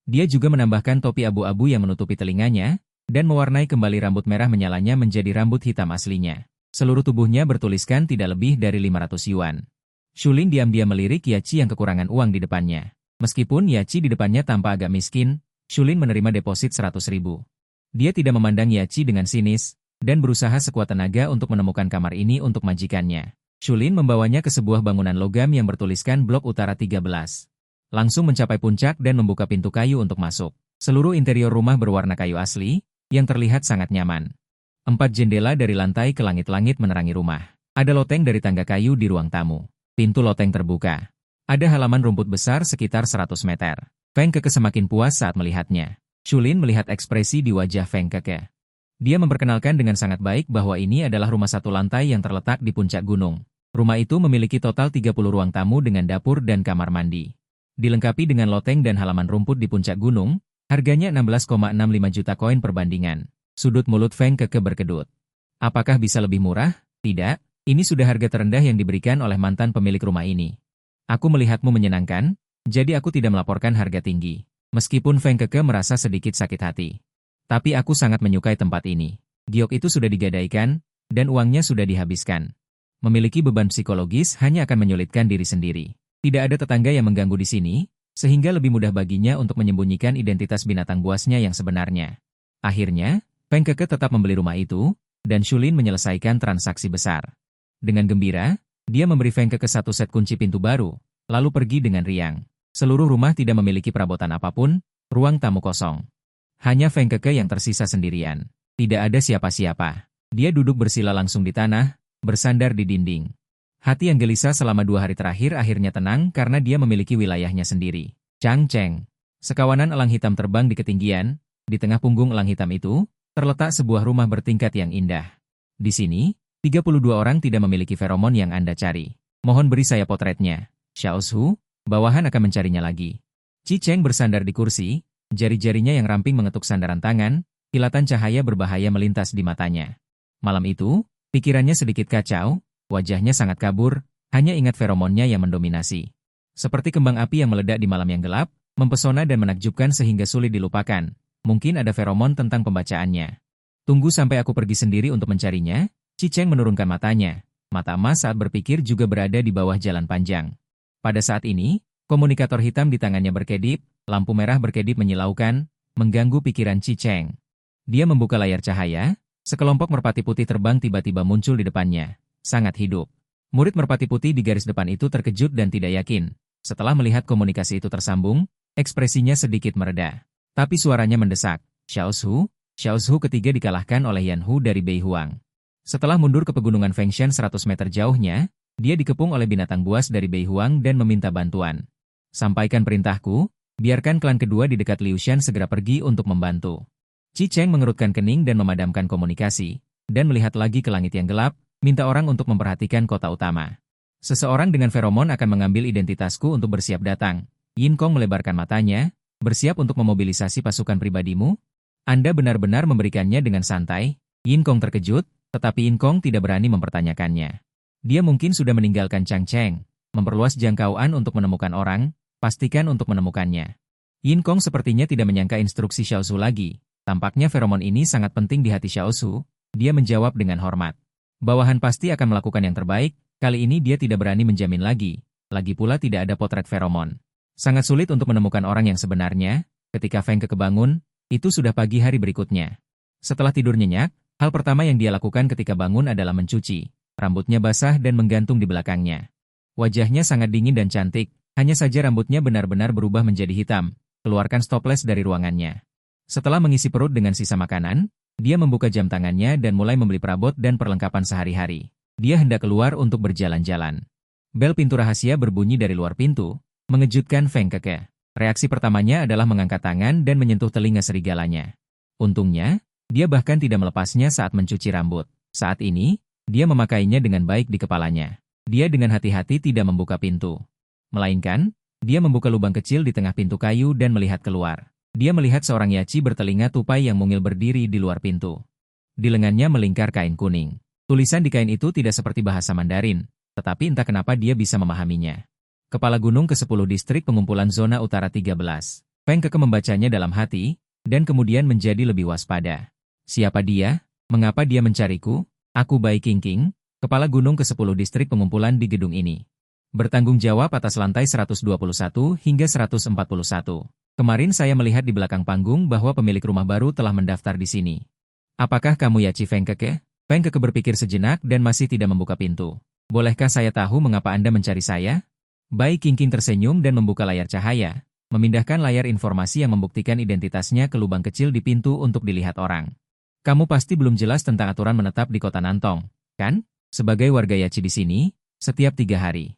Dia juga menambahkan topi abu-abu yang menutupi telinganya, dan mewarnai kembali rambut merah menyalanya menjadi rambut hitam aslinya. Seluruh tubuhnya bertuliskan tidak lebih dari 500 yuan. Shulin diam-diam melirik Yachi yang kekurangan uang di depannya. Meskipun Yachi di depannya tampak agak miskin, Shulin menerima deposit 100.000. Dia tidak memandang Yachi dengan sinis, dan berusaha sekuat tenaga untuk menemukan kamar ini untuk majikannya. Shulin membawanya ke sebuah bangunan logam yang bertuliskan Blok Utara 13. Langsung mencapai puncak dan membuka pintu kayu untuk masuk. Seluruh interior rumah berwarna kayu asli, yang terlihat sangat nyaman. 4 jendela dari lantai ke langit-langit menerangi rumah. Ada loteng dari tangga kayu di ruang tamu. Pintu loteng terbuka. Ada halaman rumput besar sekitar 100 meter. Feng Keke semakin puas saat melihatnya. Shulin melihat ekspresi di wajah Feng Keke. Dia memperkenalkan dengan sangat baik bahwa ini adalah rumah satu lantai yang terletak di puncak gunung. Rumah itu memiliki total 30 ruang tamu dengan dapur dan kamar mandi. Dilengkapi dengan loteng dan halaman rumput di puncak gunung, harganya 16,65 juta koin perbandingan. Sudut mulut Feng Keke berkedut. Apakah bisa lebih murah? Tidak, ini sudah harga terendah yang diberikan oleh mantan pemilik rumah ini. Aku melihatmu menyenangkan, jadi aku tidak melaporkan harga tinggi. Meskipun Feng Keke merasa sedikit sakit hati. Tapi aku sangat menyukai tempat ini. Giok itu sudah digadaikan, dan uangnya sudah dihabiskan. Memiliki beban psikologis hanya akan menyulitkan diri sendiri. Tidak ada tetangga yang mengganggu di sini, sehingga lebih mudah baginya untuk menyembunyikan identitas binatang buasnya yang sebenarnya. Akhirnya, Feng Keke tetap membeli rumah itu, dan Shulin menyelesaikan transaksi besar. Dengan gembira, dia memberi Feng Keke 1 set kunci pintu baru, lalu pergi dengan riang. Seluruh rumah tidak memiliki perabotan apapun, ruang tamu kosong. Hanya Feng Keke yang tersisa sendirian. Tidak ada siapa-siapa. Dia duduk bersila langsung di tanah, bersandar di dinding. Hati yang gelisah selama 2 hari terakhir akhirnya tenang karena dia memiliki wilayahnya sendiri. Changcheng. Sekawanan elang hitam terbang di ketinggian, di tengah punggung elang hitam itu, terletak sebuah rumah bertingkat yang indah. Di sini, 32 orang tidak memiliki feromon yang Anda cari. Mohon beri saya potretnya. Xiao Zhu, bawahan akan mencarinya lagi. Chi Cheng bersandar di kursi, jari-jarinya yang ramping mengetuk sandaran tangan, kilatan cahaya berbahaya melintas di matanya. Malam itu, pikirannya sedikit kacau, wajahnya sangat kabur, hanya ingat feromonnya yang mendominasi. Seperti kembang api yang meledak di malam yang gelap, mempesona dan menakjubkan sehingga sulit dilupakan. Mungkin ada feromon tentang pembacaannya. Tunggu sampai aku pergi sendiri untuk mencarinya. Chi Cheng menurunkan matanya. Mata emas saat berpikir juga berada di bawah jalan panjang. Pada saat ini, komunikator hitam di tangannya berkedip, lampu merah berkedip menyilaukan, mengganggu pikiran Chi Cheng. Dia membuka layar cahaya, sekelompok merpati putih terbang tiba-tiba muncul di depannya. Sangat hidup. Murid merpati putih di garis depan itu terkejut dan tidak yakin. Setelah melihat komunikasi itu tersambung, ekspresinya sedikit mereda. Tapi suaranya mendesak. Xiao Zhu ketiga dikalahkan oleh Yan Hu dari Bei Huang. Setelah mundur ke pegunungan Fengshan 100 meter jauhnya, dia dikepung oleh binatang buas dari Bei Huang dan meminta bantuan. Sampaikan perintahku, biarkan klan kedua di dekat Liu Shan segera pergi untuk membantu. Chi Cheng mengerutkan kening dan memadamkan komunikasi, dan melihat lagi ke langit yang gelap, minta orang untuk memperhatikan kota utama. Seseorang dengan feromon akan mengambil identitasku untuk bersiap datang. Yin Kong melebarkan matanya, bersiap untuk memobilisasi pasukan pribadimu? Anda benar-benar memberikannya dengan santai? Yin Kong terkejut, tetapi Yin Kong tidak berani mempertanyakannya. Dia mungkin sudah meninggalkan Chang Cheng, memperluas jangkauan untuk menemukan orang, pastikan untuk menemukannya. Yin Kong sepertinya tidak menyangka instruksi Xiao Zhu lagi. Tampaknya feromon ini sangat penting di hati Xiao Zhu. Dia menjawab dengan hormat. Bawahan pasti akan melakukan yang terbaik. Kali ini dia tidak berani menjamin lagi. Lagi pula tidak ada potret feromon. Sangat sulit untuk menemukan orang yang sebenarnya. Ketika Feng Keke bangun, itu sudah pagi hari berikutnya. Setelah tidur nyenyak, hal pertama yang dia lakukan ketika bangun adalah mencuci. Rambutnya basah dan menggantung di belakangnya. Wajahnya sangat dingin dan cantik, hanya saja rambutnya benar-benar berubah menjadi hitam. Keluarkan stoples dari ruangannya. Setelah mengisi perut dengan sisa makanan, dia membuka jam tangannya dan mulai membeli perabot dan perlengkapan sehari-hari. Dia hendak keluar untuk berjalan-jalan. Bel pintu rahasia berbunyi dari luar pintu, mengejutkan Feng Keke. Reaksi pertamanya adalah mengangkat tangan dan menyentuh telinga serigalanya. Untungnya, dia bahkan tidak melepasnya saat mencuci rambut. Saat ini, dia memakainya dengan baik di kepalanya. Dia dengan hati-hati tidak membuka pintu. Melainkan, dia membuka lubang kecil di tengah pintu kayu dan melihat keluar. Dia melihat seorang yaci bertelinga tupai yang mungil berdiri di luar pintu. Di lengannya melingkar kain kuning. Tulisan di kain itu tidak seperti bahasa Mandarin, tetapi entah kenapa dia bisa memahaminya. Kepala Gunung ke-10 Distrik Pengumpulan Zona Utara 13. Feng Keke membacanya dalam hati, dan kemudian menjadi lebih waspada. Siapa dia? Mengapa dia mencariku? Aku Bai Qingqing, Kepala Gunung ke-10 Distrik Pengumpulan di gedung ini. Bertanggung jawab atas lantai 121 hingga 141. Kemarin saya melihat di belakang panggung bahwa pemilik rumah baru telah mendaftar di sini. Apakah kamu Yaci Feng Keke? Feng Keke berpikir sejenak dan masih tidak membuka pintu. Bolehkah saya tahu mengapa Anda mencari saya? Bai Qingqing tersenyum dan membuka layar cahaya, memindahkan layar informasi yang membuktikan identitasnya ke lubang kecil di pintu untuk dilihat orang. Kamu pasti belum jelas tentang aturan menetap di kota Nantong, kan? Sebagai warga Yaci di sini, setiap 3 hari.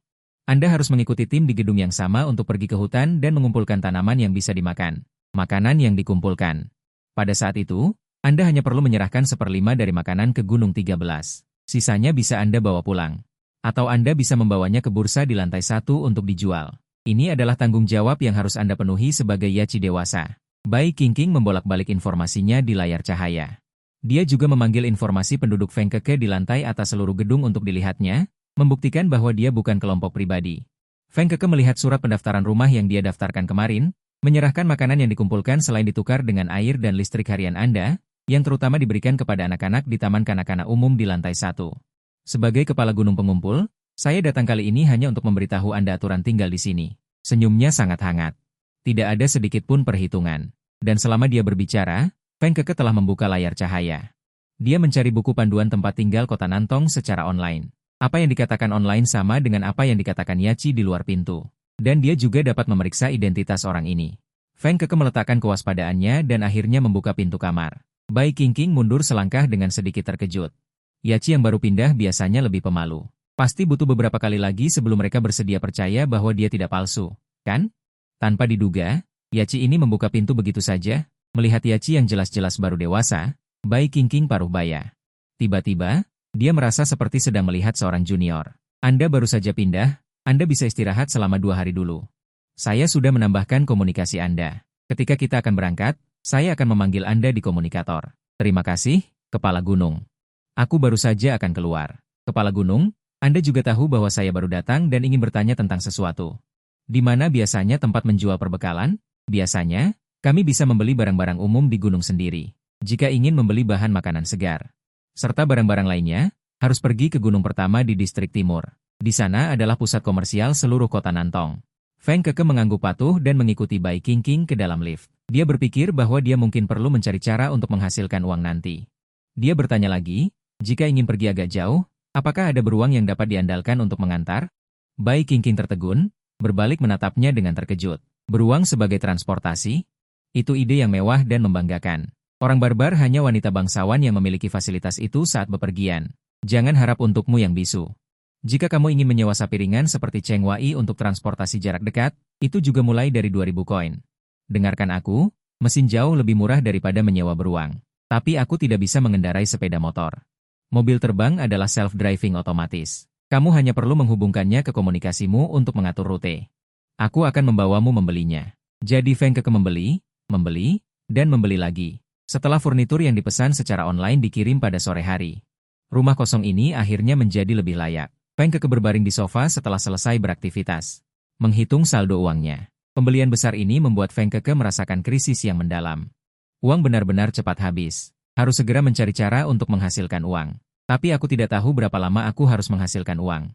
Anda harus mengikuti tim di gedung yang sama untuk pergi ke hutan dan mengumpulkan tanaman yang bisa dimakan. Makanan yang dikumpulkan. Pada saat itu, Anda hanya perlu menyerahkan 1/5 dari makanan ke Gunung 13. Sisanya bisa Anda bawa pulang. Atau Anda bisa membawanya ke bursa di lantai 1 untuk dijual. Ini adalah tanggung jawab yang harus Anda penuhi sebagai yaci dewasa. Bai Qingqing membolak-balik informasinya di layar cahaya. Dia juga memanggil informasi penduduk Feng Keke di lantai atas seluruh gedung untuk dilihatnya, membuktikan bahwa dia bukan kelompok pribadi. Feng Keke melihat surat pendaftaran rumah yang dia daftarkan kemarin, menyerahkan makanan yang dikumpulkan selain ditukar dengan air dan listrik harian Anda, yang terutama diberikan kepada anak-anak di Taman Kanak-kanak Umum di lantai 1. Sebagai kepala gunung pengumpul, saya datang kali ini hanya untuk memberitahu Anda aturan tinggal di sini. Senyumnya sangat hangat. Tidak ada sedikit pun perhitungan. Dan selama dia berbicara, Feng Keke telah membuka layar cahaya. Dia mencari buku panduan tempat tinggal kota Nantong secara online. Apa yang dikatakan online sama dengan apa yang dikatakan Yaci di luar pintu. Dan dia juga dapat memeriksa identitas orang ini. Feng Keke meletakkan kewaspadaannya dan akhirnya membuka pintu kamar. Bai Qingqing mundur selangkah dengan sedikit terkejut. Yaci yang baru pindah biasanya lebih pemalu. Pasti butuh beberapa kali lagi sebelum mereka bersedia percaya bahwa dia tidak palsu, kan? Tanpa diduga, Yaci ini membuka pintu begitu saja. Melihat Yaci yang jelas-jelas baru dewasa, Bai Qingqing paruh baya. Tiba-tiba, dia merasa seperti sedang melihat seorang junior. Anda baru saja pindah, Anda bisa istirahat selama 2 hari dulu. Saya sudah menambahkan komunikasi Anda. Ketika kita akan berangkat, saya akan memanggil Anda di komunikator. Terima kasih, Kepala Gunung. Aku baru saja akan keluar. Kepala Gunung, Anda juga tahu bahwa saya baru datang dan ingin bertanya tentang sesuatu. Di mana biasanya tempat menjual perbekalan? Biasanya, kami bisa membeli barang-barang umum di gunung sendiri. Jika ingin membeli bahan makanan segar, serta barang-barang lainnya, Harus pergi ke gunung pertama di distrik timur. Di sana adalah pusat komersial seluruh kota Nantong. Feng Keke mengangguk patuh dan mengikuti Bai Qingqing ke dalam lift. Dia berpikir bahwa dia mungkin perlu mencari cara untuk menghasilkan uang nanti. Dia bertanya lagi, jika ingin pergi agak jauh, apakah ada beruang yang dapat diandalkan untuk mengantar? Bai Qingqing tertegun, berbalik menatapnya dengan terkejut. Beruang sebagai transportasi? Itu ide yang mewah dan membanggakan. Orang barbar hanya wanita bangsawan yang memiliki fasilitas itu saat bepergian. Jangan harap untukmu yang bisu. Jika kamu ingin menyewa sapi ringan seperti Cheng Wai untuk transportasi jarak dekat, itu juga mulai dari 2.000 koin. Dengarkan aku, mesin jauh lebih murah daripada menyewa beruang. Tapi aku tidak bisa mengendarai sepeda motor. Mobil terbang adalah self-driving otomatis. Kamu hanya perlu menghubungkannya ke komunikasimu untuk mengatur rute. Aku akan membawamu membelinya. Jadi Feng Keke membeli, dan membeli lagi. Setelah furnitur yang dipesan secara online dikirim pada sore hari. Rumah kosong ini akhirnya menjadi lebih layak. Feng Keke berbaring di sofa setelah selesai beraktivitas. Menghitung saldo uangnya. Pembelian besar ini membuat Feng Keke merasakan krisis yang mendalam. Uang benar-benar cepat habis. Harus segera mencari cara untuk menghasilkan uang. Tapi aku tidak tahu berapa lama aku harus menghasilkan uang.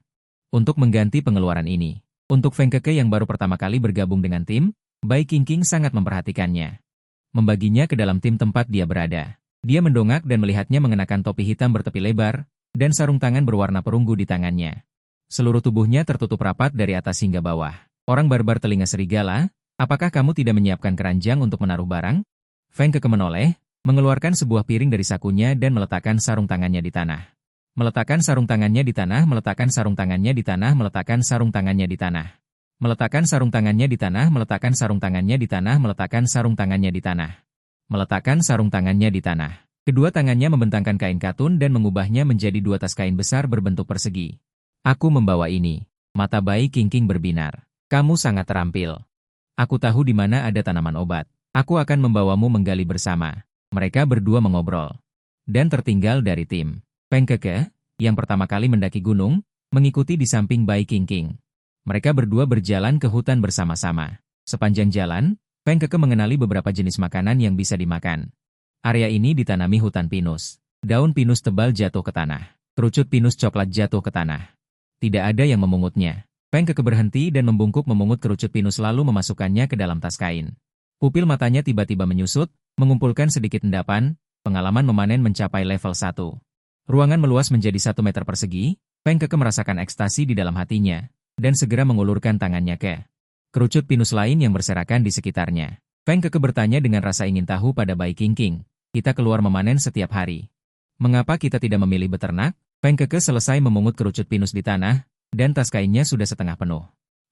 Untuk mengganti pengeluaran ini. Untuk Feng Keke yang baru pertama kali bergabung dengan tim, Bai Qingqing sangat memperhatikannya. Membaginya ke dalam tim tempat dia berada. Dia mendongak dan melihatnya mengenakan topi hitam bertepi lebar, dan sarung tangan berwarna perunggu di tangannya. Seluruh tubuhnya tertutup rapat dari atas hingga bawah. Orang barbar telinga serigala, apakah kamu tidak menyiapkan keranjang untuk menaruh barang? Feng Keke menoleh, mengeluarkan sebuah piring dari sakunya dan meletakkan sarung tangannya di tanah. Meletakkan sarung tangannya di tanah, meletakkan sarung tangannya di tanah, meletakkan sarung tangannya di tanah. Meletakkan sarung tangannya di tanah, meletakkan sarung tangannya di tanah, meletakkan sarung tangannya di tanah. Meletakkan sarung tangannya di tanah. Kedua tangannya membentangkan kain katun dan mengubahnya menjadi 2 tas kain besar berbentuk persegi. Aku membawa ini. Mata Bai Qingqing berbinar. Kamu sangat terampil. Aku tahu di mana ada tanaman obat. Aku akan membawamu menggali bersama. Mereka berdua mengobrol. Dan tertinggal dari tim. Feng Keke, yang pertama kali mendaki gunung, mengikuti di samping Bai Qingqing. Mereka berdua berjalan ke hutan bersama-sama. Sepanjang jalan, Feng Keke mengenali beberapa jenis makanan yang bisa dimakan. Area ini ditanami hutan pinus. Daun pinus tebal jatuh ke tanah. Kerucut pinus coklat jatuh ke tanah. Tidak ada yang memungutnya. Feng Keke berhenti dan membungkuk memungut kerucut pinus lalu memasukkannya ke dalam tas kain. Pupil matanya tiba-tiba menyusut, mengumpulkan sedikit endapan, pengalaman memanen mencapai level 1. Ruangan meluas menjadi 1 meter persegi, Feng Keke merasakan ekstasi di dalam hatinya, dan segera mengulurkan tangannya ke kerucut pinus lain yang berserakan di sekitarnya. Feng Keke bertanya dengan rasa ingin tahu pada Bai Qingqing. Kita keluar memanen setiap hari. Mengapa kita tidak memilih beternak? Feng Keke selesai memungut kerucut pinus di tanah, dan tas kainnya sudah setengah penuh.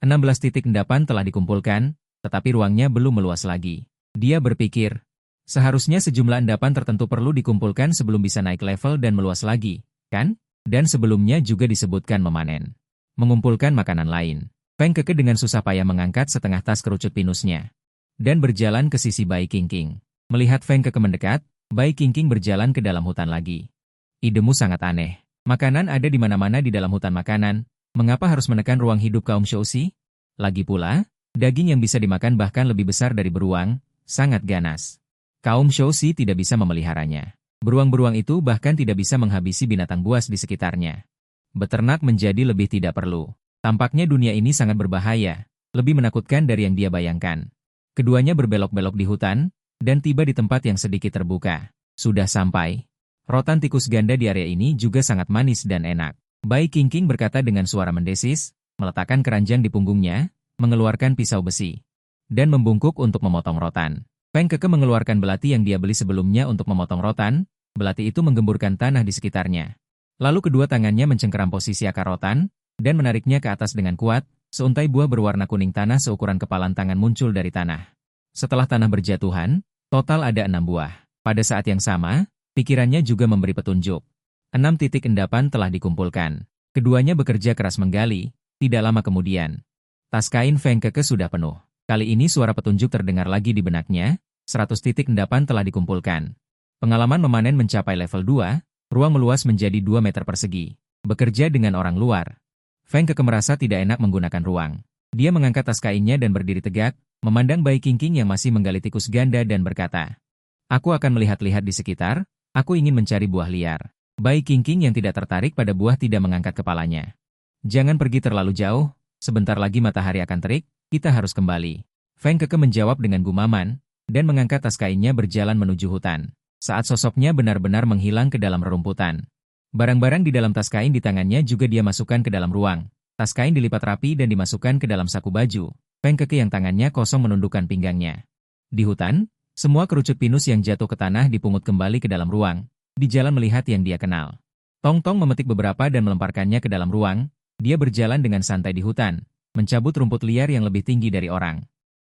16 titik endapan telah dikumpulkan, tetapi ruangnya belum meluas lagi. Dia berpikir, seharusnya sejumlah endapan tertentu perlu dikumpulkan sebelum bisa naik level dan meluas lagi, kan? Dan sebelumnya juga disebutkan memanen. Mengumpulkan makanan lain. Feng Keke dengan susah payah mengangkat setengah tas kerucut pinusnya. Dan berjalan ke sisi Bai Qingqing. Melihat Feng Keke mendekat, Bai Qingqing berjalan ke dalam hutan lagi. Idemu sangat aneh. Makanan ada di mana-mana di dalam hutan makanan. Mengapa harus menekan ruang hidup kaum Shousi? Lagi pula, daging yang bisa dimakan bahkan lebih besar dari beruang, sangat ganas. Kaum Shousi tidak bisa memeliharanya. Beruang-beruang itu bahkan tidak bisa menghabisi binatang buas di sekitarnya. Beternak menjadi lebih tidak perlu. Tampaknya dunia ini sangat berbahaya, lebih menakutkan dari yang dia bayangkan. Keduanya berbelok-belok di hutan, dan tiba di tempat yang sedikit terbuka. Sudah sampai. Rotan tikus ganda di area ini juga sangat manis dan enak. Bai Qingqing berkata dengan suara mendesis, meletakkan keranjang di punggungnya, mengeluarkan pisau besi, dan membungkuk untuk memotong rotan. Feng Keke mengeluarkan belati yang dia beli sebelumnya untuk memotong rotan, belati itu menggemburkan tanah di sekitarnya. Lalu kedua tangannya mencengkeram posisi akar rotan, dan menariknya ke atas dengan kuat, seuntai buah berwarna kuning tanah seukuran kepalan tangan muncul dari tanah. Setelah tanah berjatuhan, total ada 6 buah. Pada saat yang sama, pikirannya juga memberi petunjuk. 6 titik endapan telah dikumpulkan. Keduanya bekerja keras menggali, tidak lama kemudian. Tas kain Feng Keke sudah penuh. Kali ini suara petunjuk terdengar lagi di benaknya, 100 titik endapan telah dikumpulkan. Pengalaman memanen mencapai level 2, ruang meluas menjadi 2 meter persegi. Bekerja dengan orang luar. Feng Keke merasa tidak enak menggunakan ruang. Dia mengangkat tas kainnya dan berdiri tegak, memandang Bai Qingqing yang masih menggali tikus ganda dan berkata, aku akan melihat-lihat di sekitar, aku ingin mencari buah liar. Bai Qingqing yang tidak tertarik pada buah tidak mengangkat kepalanya. Jangan pergi terlalu jauh, sebentar lagi matahari akan terik, kita harus kembali. Feng Keke menjawab dengan gumaman, dan mengangkat tas kainnya berjalan menuju hutan. Saat sosoknya benar-benar menghilang ke dalam rerumputan. Barang-barang di dalam tas kain di tangannya juga dia masukkan ke dalam ruang. Tas kain dilipat rapi dan dimasukkan ke dalam saku baju. Feng Keke yang tangannya kosong menundukkan pinggangnya. Di hutan, semua kerucut pinus yang jatuh ke tanah dipungut kembali ke dalam ruang. Di jalan melihat yang dia kenal. Tong Tong memetik beberapa dan melemparkannya ke dalam ruang. Dia berjalan dengan santai di hutan, mencabut rumput liar yang lebih tinggi dari orang.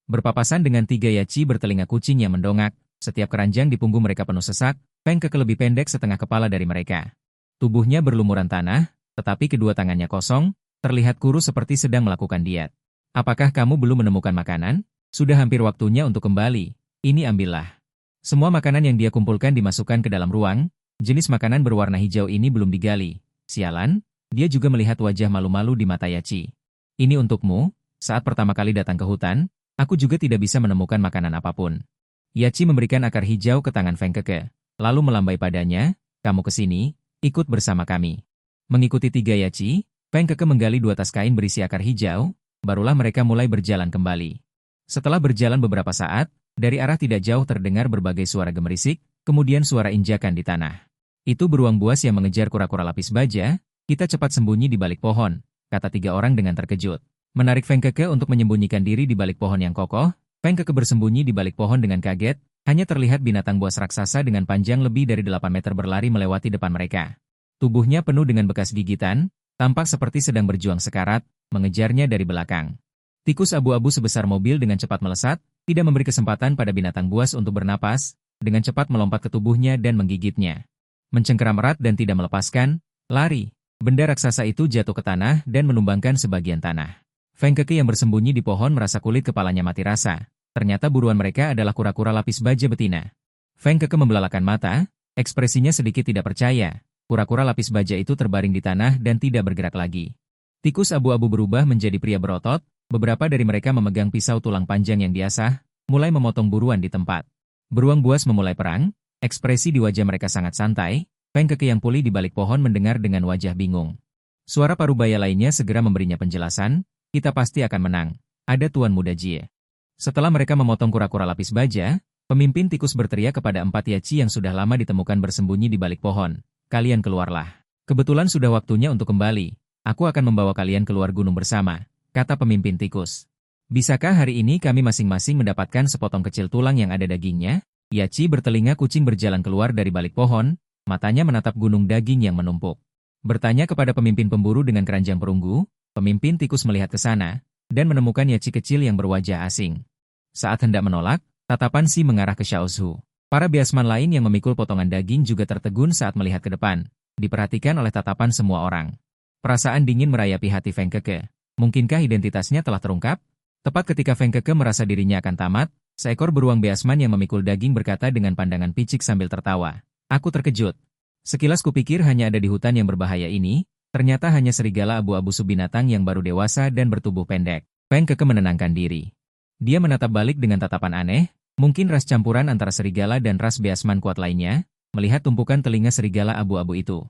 Berpapasan dengan 3 yaci bertelinga kucing yang mendongak, setiap keranjang di punggung mereka penuh sesak, Feng Keke lebih pendek setengah kepala dari mereka. Tubuhnya berlumuran tanah, tetapi kedua tangannya kosong, terlihat kurus seperti sedang melakukan diet. Apakah kamu belum menemukan makanan? Sudah hampir waktunya untuk kembali. Ini ambillah. Semua makanan yang dia kumpulkan dimasukkan ke dalam ruang. Jenis makanan berwarna hijau ini belum digali. Sialan, dia juga melihat wajah malu-malu di mata Yaci. Ini untukmu, saat pertama kali datang ke hutan, aku juga tidak bisa menemukan makanan apapun. Yaci memberikan akar hijau ke tangan Feng Keke, lalu melambai padanya, kamu kesini, ikut bersama kami. Mengikuti 3 Yaci, Feng Keke menggali 2 tas kain berisi akar hijau, barulah mereka mulai berjalan kembali. Setelah berjalan beberapa saat, dari arah tidak jauh terdengar berbagai suara gemerisik, kemudian suara injakan di tanah. Itu beruang buas yang mengejar kura-kura lapis baja, kita cepat sembunyi di balik pohon, kata 3 orang dengan terkejut. Menarik Feng Keke untuk menyembunyikan diri di balik pohon yang kokoh, Feng Keke bersembunyi di balik pohon dengan kaget, hanya terlihat binatang buas raksasa dengan panjang lebih dari 8 meter berlari melewati depan mereka. Tubuhnya penuh dengan bekas gigitan, tampak seperti sedang berjuang sekarat, mengejarnya dari belakang. Tikus abu-abu sebesar mobil dengan cepat melesat, tidak memberi kesempatan pada binatang buas untuk bernapas, dengan cepat melompat ke tubuhnya dan menggigitnya. Mencengkeram erat dan tidak melepaskan, lari. Benda raksasa itu jatuh ke tanah dan menumbangkan sebagian tanah. Feng Keke yang bersembunyi di pohon merasa kulit kepalanya mati rasa. Ternyata buruan mereka adalah kura-kura lapis baja betina. Feng Keke membelalakan mata, ekspresinya sedikit tidak percaya. Kura-kura lapis baja itu terbaring di tanah dan tidak bergerak lagi. Tikus abu-abu berubah menjadi pria berotot, beberapa dari mereka memegang pisau tulang panjang yang diasah, mulai memotong buruan di tempat. Beruang buas memulai perang, ekspresi di wajah mereka sangat santai. Feng Keke yang pulih di balik pohon mendengar dengan wajah bingung. Suara parubaya lainnya segera memberinya penjelasan, kita pasti akan menang, ada Tuan Muda Jie. Setelah mereka memotong kura-kura lapis baja, pemimpin tikus berteriak kepada 4 yaci yang sudah lama ditemukan bersembunyi di balik pohon, kalian keluarlah. Kebetulan sudah waktunya untuk kembali, aku akan membawa kalian keluar gunung bersama, kata pemimpin tikus. Bisakah hari ini kami masing-masing mendapatkan sepotong kecil tulang yang ada dagingnya? Yaci bertelinga kucing berjalan keluar dari balik pohon, matanya menatap gunung daging yang menumpuk. Bertanya kepada pemimpin pemburu dengan keranjang perunggu, pemimpin tikus melihat ke sana, dan menemukan Yaci kecil yang berwajah asing. Saat hendak menolak, tatapan Si mengarah ke Xiaozhu. Para biasman lain yang memikul potongan daging juga tertegun saat melihat ke depan, diperhatikan oleh tatapan semua orang. Perasaan dingin merayapi hati Feng Keke. Mungkinkah identitasnya telah terungkap? Tepat ketika Feng Keke merasa dirinya akan tamat, seekor beruang biasman yang memikul daging berkata dengan pandangan picik sambil tertawa. Aku terkejut. Sekilas kupikir hanya ada di hutan yang berbahaya ini, ternyata hanya serigala abu-abu subinatang yang baru dewasa dan bertubuh pendek. Feng Keke menenangkan diri. Dia menatap balik dengan tatapan aneh, mungkin ras campuran antara serigala dan ras biasman kuat lainnya, melihat tumpukan telinga serigala abu-abu itu.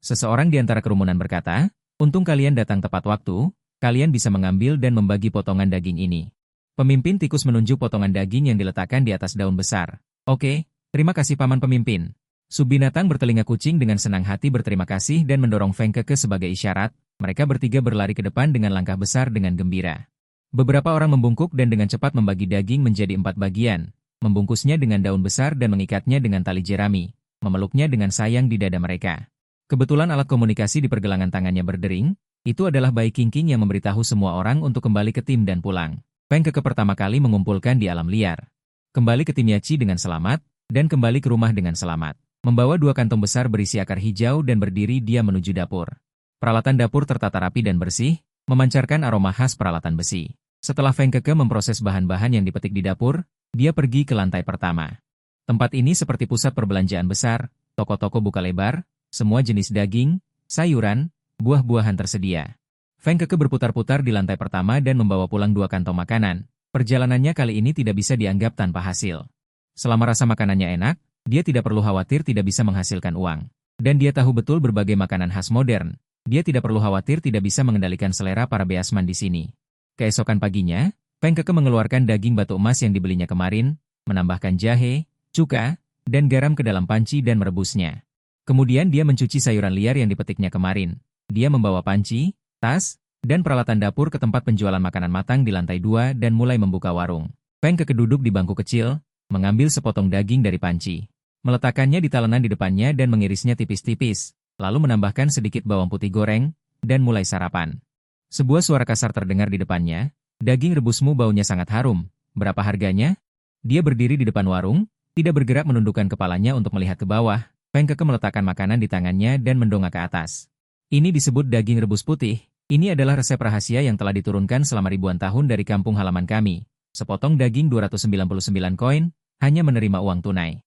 Seseorang di antara kerumunan berkata, untung kalian datang tepat waktu, kalian bisa mengambil dan membagi potongan daging ini. Pemimpin tikus menunjuk potongan daging yang diletakkan di atas daun besar. Oke, terima kasih paman pemimpin. Subinatang bertelinga kucing dengan senang hati berterima kasih dan mendorong Feng Keke sebagai isyarat, mereka bertiga berlari ke depan dengan langkah besar dengan gembira. Beberapa orang membungkuk dan dengan cepat membagi daging menjadi 4 bagian, membungkusnya dengan daun besar dan mengikatnya dengan tali jerami, memeluknya dengan sayang di dada mereka. Kebetulan alat komunikasi di pergelangan tangannya berdering, itu adalah Bai Qingqing yang memberitahu semua orang untuk kembali ke tim dan pulang. Feng Keke pertama kali mengumpulkan di alam liar. Kembali ke tim Yaci dengan selamat, dan kembali ke rumah dengan selamat. Membawa 2 kantong besar berisi akar hijau dan berdiri dia menuju dapur. Peralatan dapur tertata rapi dan bersih, memancarkan aroma khas peralatan besi. Setelah Feng Keke memproses bahan-bahan yang dipetik di dapur, dia pergi ke lantai pertama. Tempat ini seperti pusat perbelanjaan besar, toko-toko buka lebar, semua jenis daging, sayuran, buah-buahan tersedia. Feng Keke berputar-putar di lantai pertama dan membawa pulang 2 kantong makanan. Perjalanannya kali ini tidak bisa dianggap tanpa hasil. Selama rasa makanannya enak, dia tidak perlu khawatir tidak bisa menghasilkan uang. Dan dia tahu betul berbagai makanan khas modern. Dia tidak perlu khawatir tidak bisa mengendalikan selera para beasman di sini. Keesokan paginya, Feng Keke mengeluarkan daging batu emas yang dibelinya kemarin, menambahkan jahe, cuka, dan garam ke dalam panci dan merebusnya. Kemudian dia mencuci sayuran liar yang dipetiknya kemarin. Dia membawa panci, tas, dan peralatan dapur ke tempat penjualan makanan matang di lantai 2 dan mulai membuka warung. Feng Keke duduk di bangku kecil, mengambil sepotong daging dari panci. Meletakkannya di talenan di depannya dan mengirisnya tipis-tipis, lalu menambahkan sedikit bawang putih goreng, dan mulai sarapan. Sebuah suara kasar terdengar di depannya, "Daging rebusmu baunya sangat harum, berapa harganya?" Dia berdiri di depan warung, tidak bergerak menundukkan kepalanya untuk melihat ke bawah. Feng Keke meletakkan makanan di tangannya dan mendongak ke atas. Ini disebut daging rebus putih. Ini adalah resep rahasia yang telah diturunkan selama ribuan tahun dari kampung halaman kami. Sepotong daging 299 koin, hanya menerima uang tunai.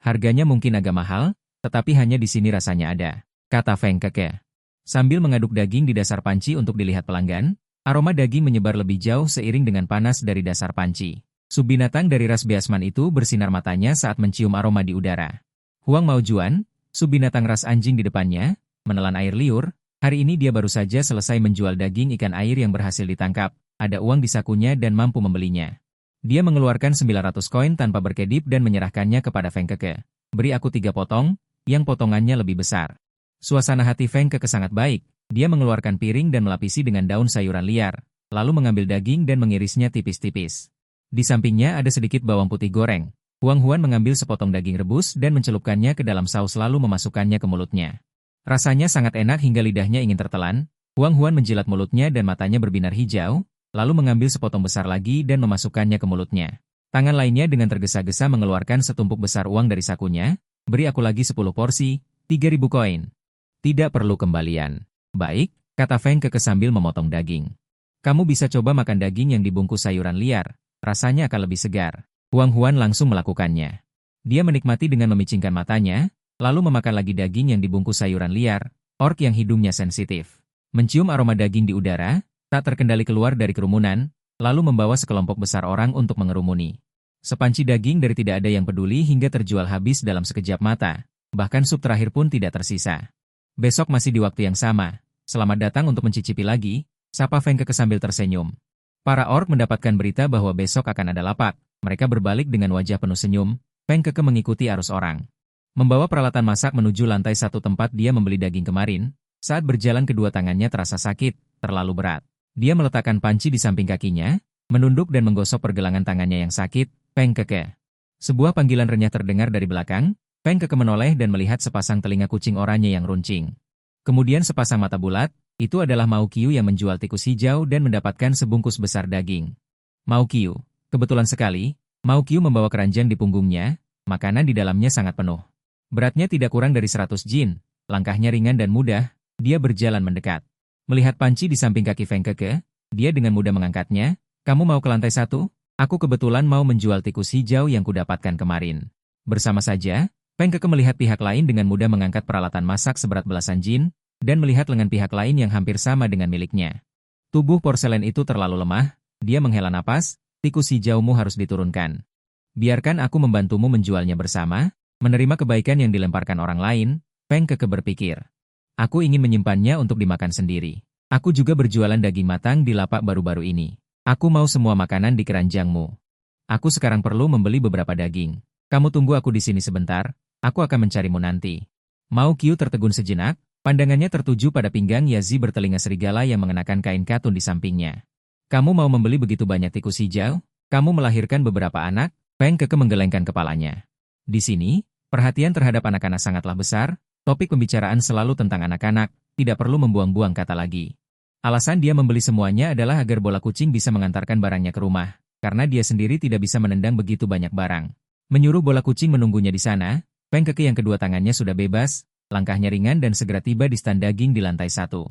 Harganya mungkin agak mahal, tetapi hanya di sini rasanya ada, kata Feng Keke. Sambil mengaduk daging di dasar panci untuk dilihat pelanggan, aroma daging menyebar lebih jauh seiring dengan panas dari dasar panci. Subbinatang dari ras beasman itu bersinar matanya saat mencium aroma di udara. Huang Maojuan, subbinatang ras anjing di depannya, menelan air liur. Hari ini dia baru saja selesai menjual daging ikan air yang berhasil ditangkap, ada uang di sakunya dan mampu membelinya. Dia mengeluarkan 900 koin tanpa berkedip dan menyerahkannya kepada Feng Keke. "Beri aku 3 potong, yang potongannya lebih besar." Suasana hati Feng Keke sangat baik. Dia mengeluarkan piring dan melapisi dengan daun sayuran liar, lalu mengambil daging dan mengirisnya tipis-tipis. Di sampingnya ada sedikit bawang putih goreng. Huang Huan mengambil sepotong daging rebus dan mencelupkannya ke dalam saus lalu memasukkannya ke mulutnya. Rasanya sangat enak hingga lidahnya ingin tertelan. Huang Huan menjilat mulutnya dan matanya berbinar hijau, lalu mengambil sepotong besar lagi dan memasukkannya ke mulutnya. Tangan lainnya dengan tergesa-gesa mengeluarkan setumpuk besar uang dari sakunya. "Beri aku lagi 10 porsi, 3.000 koin." "Tidak perlu kembalian." "Baik," kata Feng Keke sambil memotong daging. "Kamu bisa coba makan daging yang dibungkus sayuran liar, rasanya akan lebih segar." Huang Huan langsung melakukannya. Dia menikmati dengan memicingkan matanya, lalu memakan lagi daging yang dibungkus sayuran liar, orc yang hidungnya sensitif. Mencium aroma daging di udara, tak terkendali keluar dari kerumunan, lalu membawa sekelompok besar orang untuk mengerumuni. Sepanci daging dari tidak ada yang peduli hingga terjual habis dalam sekejap mata, bahkan sup terakhir pun tidak tersisa. "Besok masih di waktu yang sama. Selamat datang untuk mencicipi lagi," sapa Feng Keke sambil tersenyum. Para orc mendapatkan berita bahwa besok akan ada lapak. Mereka berbalik dengan wajah penuh senyum. Feng Keke mengikuti arus orang. Membawa peralatan masak menuju lantai 1 tempat dia membeli daging kemarin. Saat berjalan kedua tangannya terasa sakit, terlalu berat. Dia meletakkan panci di samping kakinya, menunduk dan menggosok pergelangan tangannya yang sakit. "Feng Keke." Sebuah panggilan renyah terdengar dari belakang. Feng Keke menoleh dan melihat sepasang telinga kucing oranye yang runcing. Kemudian sepasang mata bulat. Itu adalah Mao Qiu yang menjual tikus hijau dan mendapatkan sebungkus besar daging. Mao Qiu. Kebetulan sekali, Mao Qiu membawa keranjang di punggungnya. Makanan di dalamnya sangat penuh. Beratnya tidak kurang dari 100 jin. Langkahnya ringan dan mudah. Dia berjalan mendekat. Melihat panci di samping kaki Feng Keke, dia dengan mudah mengangkatnya. "Kamu mau ke lantai 1? Aku kebetulan mau menjual tikus hijau yang kudapatkan kemarin." Bersama saja, Feng Keke melihat pihak lain dengan mudah mengangkat peralatan masak seberat belasan jin, dan melihat lengan pihak lain yang hampir sama dengan miliknya. Tubuh porselen itu terlalu lemah. Dia menghela napas. "Tikus hijaumu harus diturunkan. Biarkan aku membantumu menjualnya bersama." Menerima kebaikan yang dilemparkan orang lain, Feng Keke berpikir. "Aku ingin menyimpannya untuk dimakan sendiri. Aku juga berjualan daging matang di lapak baru-baru ini. Aku mau semua makanan di keranjangmu. Aku sekarang perlu membeli beberapa daging. Kamu tunggu aku di sini sebentar, aku akan mencarimu nanti." Mao Qiu tertegun sejenak, pandangannya tertuju pada pinggang Yazi bertelinga serigala yang mengenakan kain katun di sampingnya. "Kamu mau membeli begitu banyak tikus hijau? Kamu melahirkan beberapa anak?" Feng Keke menggelengkan kepalanya. Di sini, perhatian terhadap anak-anak sangatlah besar. Topik pembicaraan selalu tentang anak-anak, tidak perlu membuang-buang kata lagi. Alasan dia membeli semuanya adalah agar bola kucing bisa mengantarkan barangnya ke rumah, karena dia sendiri tidak bisa menendang begitu banyak barang. Menyuruh bola kucing menunggunya di sana, Feng Keke yang kedua tangannya sudah bebas, langkahnya ringan dan segera tiba di stan daging di lantai 1.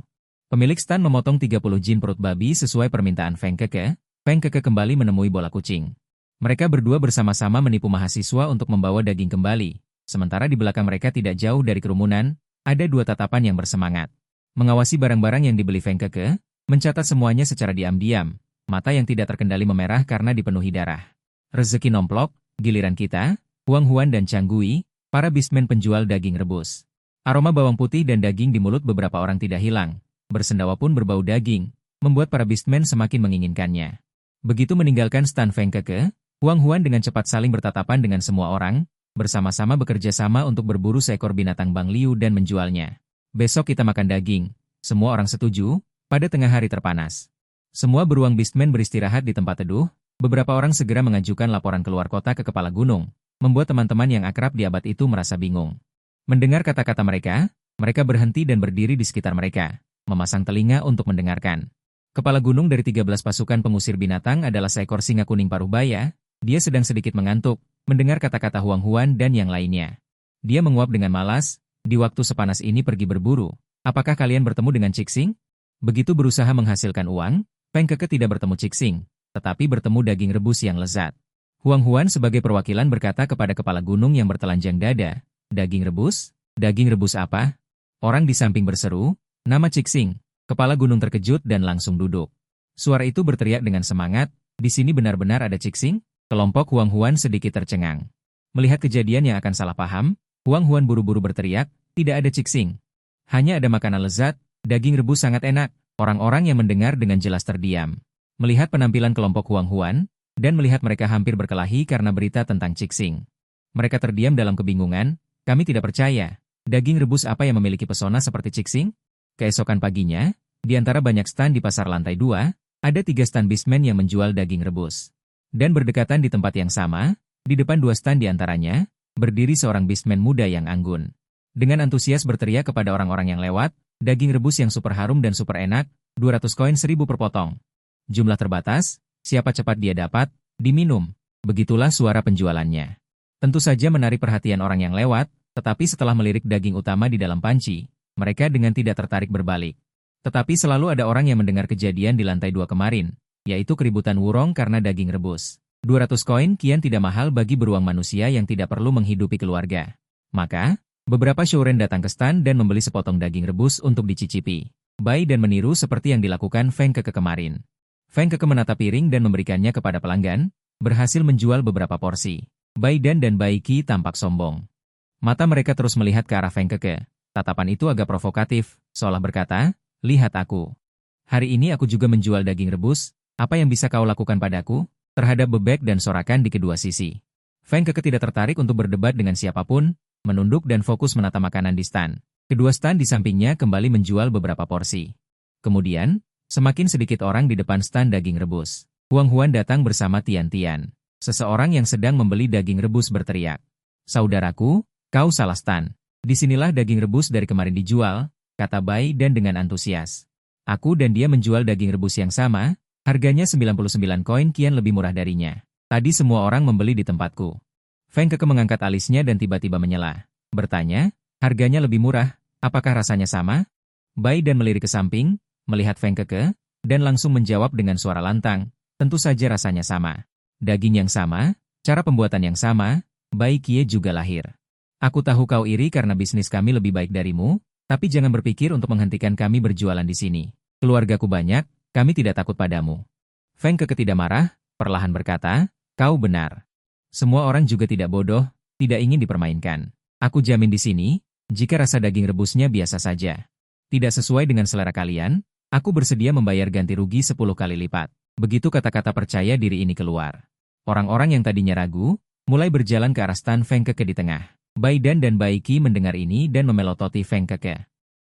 Pemilik stan memotong 30 jin perut babi sesuai permintaan Feng Keke. Feng Keke kembali menemui bola kucing. Mereka berdua bersama-sama menipu mahasiswa untuk membawa daging kembali. Sementara di belakang mereka tidak jauh dari kerumunan, ada 2 tatapan yang bersemangat. Mengawasi barang-barang yang dibeli Feng Keke, mencatat semuanya secara diam-diam. Mata yang tidak terkendali memerah karena dipenuhi darah. Rezeki nomplok, giliran kita, Huang Huan dan Chang Gui, para bismen penjual daging rebus. Aroma bawang putih dan daging di mulut beberapa orang tidak hilang. Bersendawa pun berbau daging, membuat para beastmen semakin menginginkannya. Begitu meninggalkan stan Feng Keke, Huang Huan dengan cepat saling bertatapan dengan semua orang, bersama-sama bekerja sama untuk berburu seekor binatang Bang Liu dan menjualnya. Besok kita makan daging. Semua orang setuju, pada tengah hari terpanas. Semua beruang beastmen beristirahat di tempat teduh, beberapa orang segera mengajukan laporan keluar kota ke kepala gunung, membuat teman-teman yang akrab di abad itu merasa bingung. Mendengar kata-kata mereka, mereka berhenti dan berdiri di sekitar mereka, memasang telinga untuk mendengarkan. Kepala gunung dari 13 pasukan pengusir binatang adalah seekor singa kuning paruh baya. Dia sedang sedikit mengantuk, mendengar kata-kata Huang Huan dan yang lainnya. Dia menguap dengan malas, di waktu sepanas ini pergi berburu. Apakah kalian bertemu dengan Cixing? Begitu berusaha menghasilkan uang, Feng Keke tidak bertemu Cixing, tetapi bertemu daging rebus yang lezat. Huang Huan sebagai perwakilan berkata kepada kepala gunung yang bertelanjang dada, "Daging rebus? Daging rebus apa?" Orang di samping berseru, "Nama Cixing." Kepala gunung terkejut dan langsung duduk. Suara itu berteriak dengan semangat, "Di sini benar-benar ada Cixing?" Kelompok Huang Huan sedikit tercengang. Melihat kejadian yang akan salah paham, Huang Huan buru-buru berteriak, "Tidak ada Cixing. Hanya ada makanan lezat, daging rebus sangat enak." Orang-orang yang mendengar dengan jelas terdiam. Melihat penampilan kelompok Huang Huan, dan melihat mereka hampir berkelahi karena berita tentang Cixing. Mereka terdiam dalam kebingungan, "Kami tidak percaya. Daging rebus apa yang memiliki pesona seperti Cixing?" Keesokan paginya, di antara banyak stan di pasar lantai 2, ada 3 stan beastmen yang menjual daging rebus. Dan berdekatan di tempat yang sama, di depan 2 stan di antaranya, berdiri seorang beastman muda yang anggun. Dengan antusias berteriak kepada orang-orang yang lewat, "Daging rebus yang super harum dan super enak, 200 koin 1000 per potong. Jumlah terbatas, siapa cepat dia dapat, diminum." Begitulah suara penjualannya. Tentu saja menarik perhatian orang yang lewat, tetapi setelah melirik daging utama di dalam panci, mereka dengan tidak tertarik berbalik. Tetapi selalu ada orang yang mendengar kejadian di lantai 2 kemarin, yaitu keributan wurong karena daging rebus. 200 koin kian tidak mahal bagi beruang manusia yang tidak perlu menghidupi keluarga. Maka, beberapa shouren datang ke stan dan membeli sepotong daging rebus untuk dicicipi. Bai dan meniru seperti yang dilakukan Feng Keke kemarin. Feng Keke menata piring dan memberikannya kepada pelanggan, berhasil menjual beberapa porsi. Bai Dan Bai Qi tampak sombong. Mata mereka terus melihat ke arah Feng Keke. Tatapan itu agak provokatif, seolah berkata, "Lihat aku. Hari ini aku juga menjual daging rebus. Apa yang bisa kau lakukan padaku?" Terhadap bebek dan sorakan di kedua sisi. Feng Keke tidak tertarik untuk berdebat dengan siapapun, menunduk dan fokus menata makanan di stan. Kedua stan di sampingnya kembali menjual beberapa porsi. Kemudian, semakin sedikit orang di depan stan daging rebus. Huang Huan datang bersama Tian Tian. Seseorang yang sedang membeli daging rebus berteriak, "Saudaraku, kau salah stan. Disinilah daging rebus dari kemarin dijual," kata Bai Dan dengan antusias. "Aku dan dia menjual daging rebus yang sama. Harganya 99 koin kian lebih murah darinya. Tadi semua orang membeli di tempatku." Feng Keke mengangkat alisnya dan tiba-tiba menyela. Bertanya, "Harganya lebih murah, apakah rasanya sama?" Bai Dan melirik ke samping, melihat Feng Keke, dan langsung menjawab dengan suara lantang, "Tentu saja rasanya sama. Daging yang sama, cara pembuatan yang sama, Bai Kie juga lahir. Aku tahu kau iri karena bisnis kami lebih baik darimu, tapi jangan berpikir untuk menghentikan kami berjualan di sini. Keluargaku banyak, kami tidak takut padamu." Feng Keke tidak marah, perlahan berkata, "Kau benar. Semua orang juga tidak bodoh, tidak ingin dipermainkan. Aku jamin di sini, jika rasa daging rebusnya biasa saja, tidak sesuai dengan selera kalian, aku bersedia membayar ganti rugi 10 kali lipat." Begitu kata-kata percaya diri ini keluar. Orang-orang yang tadinya ragu, mulai berjalan ke arah stan Feng Keke di tengah. Bai Dan Bai Qi mendengar ini dan memelototi Feng Keke.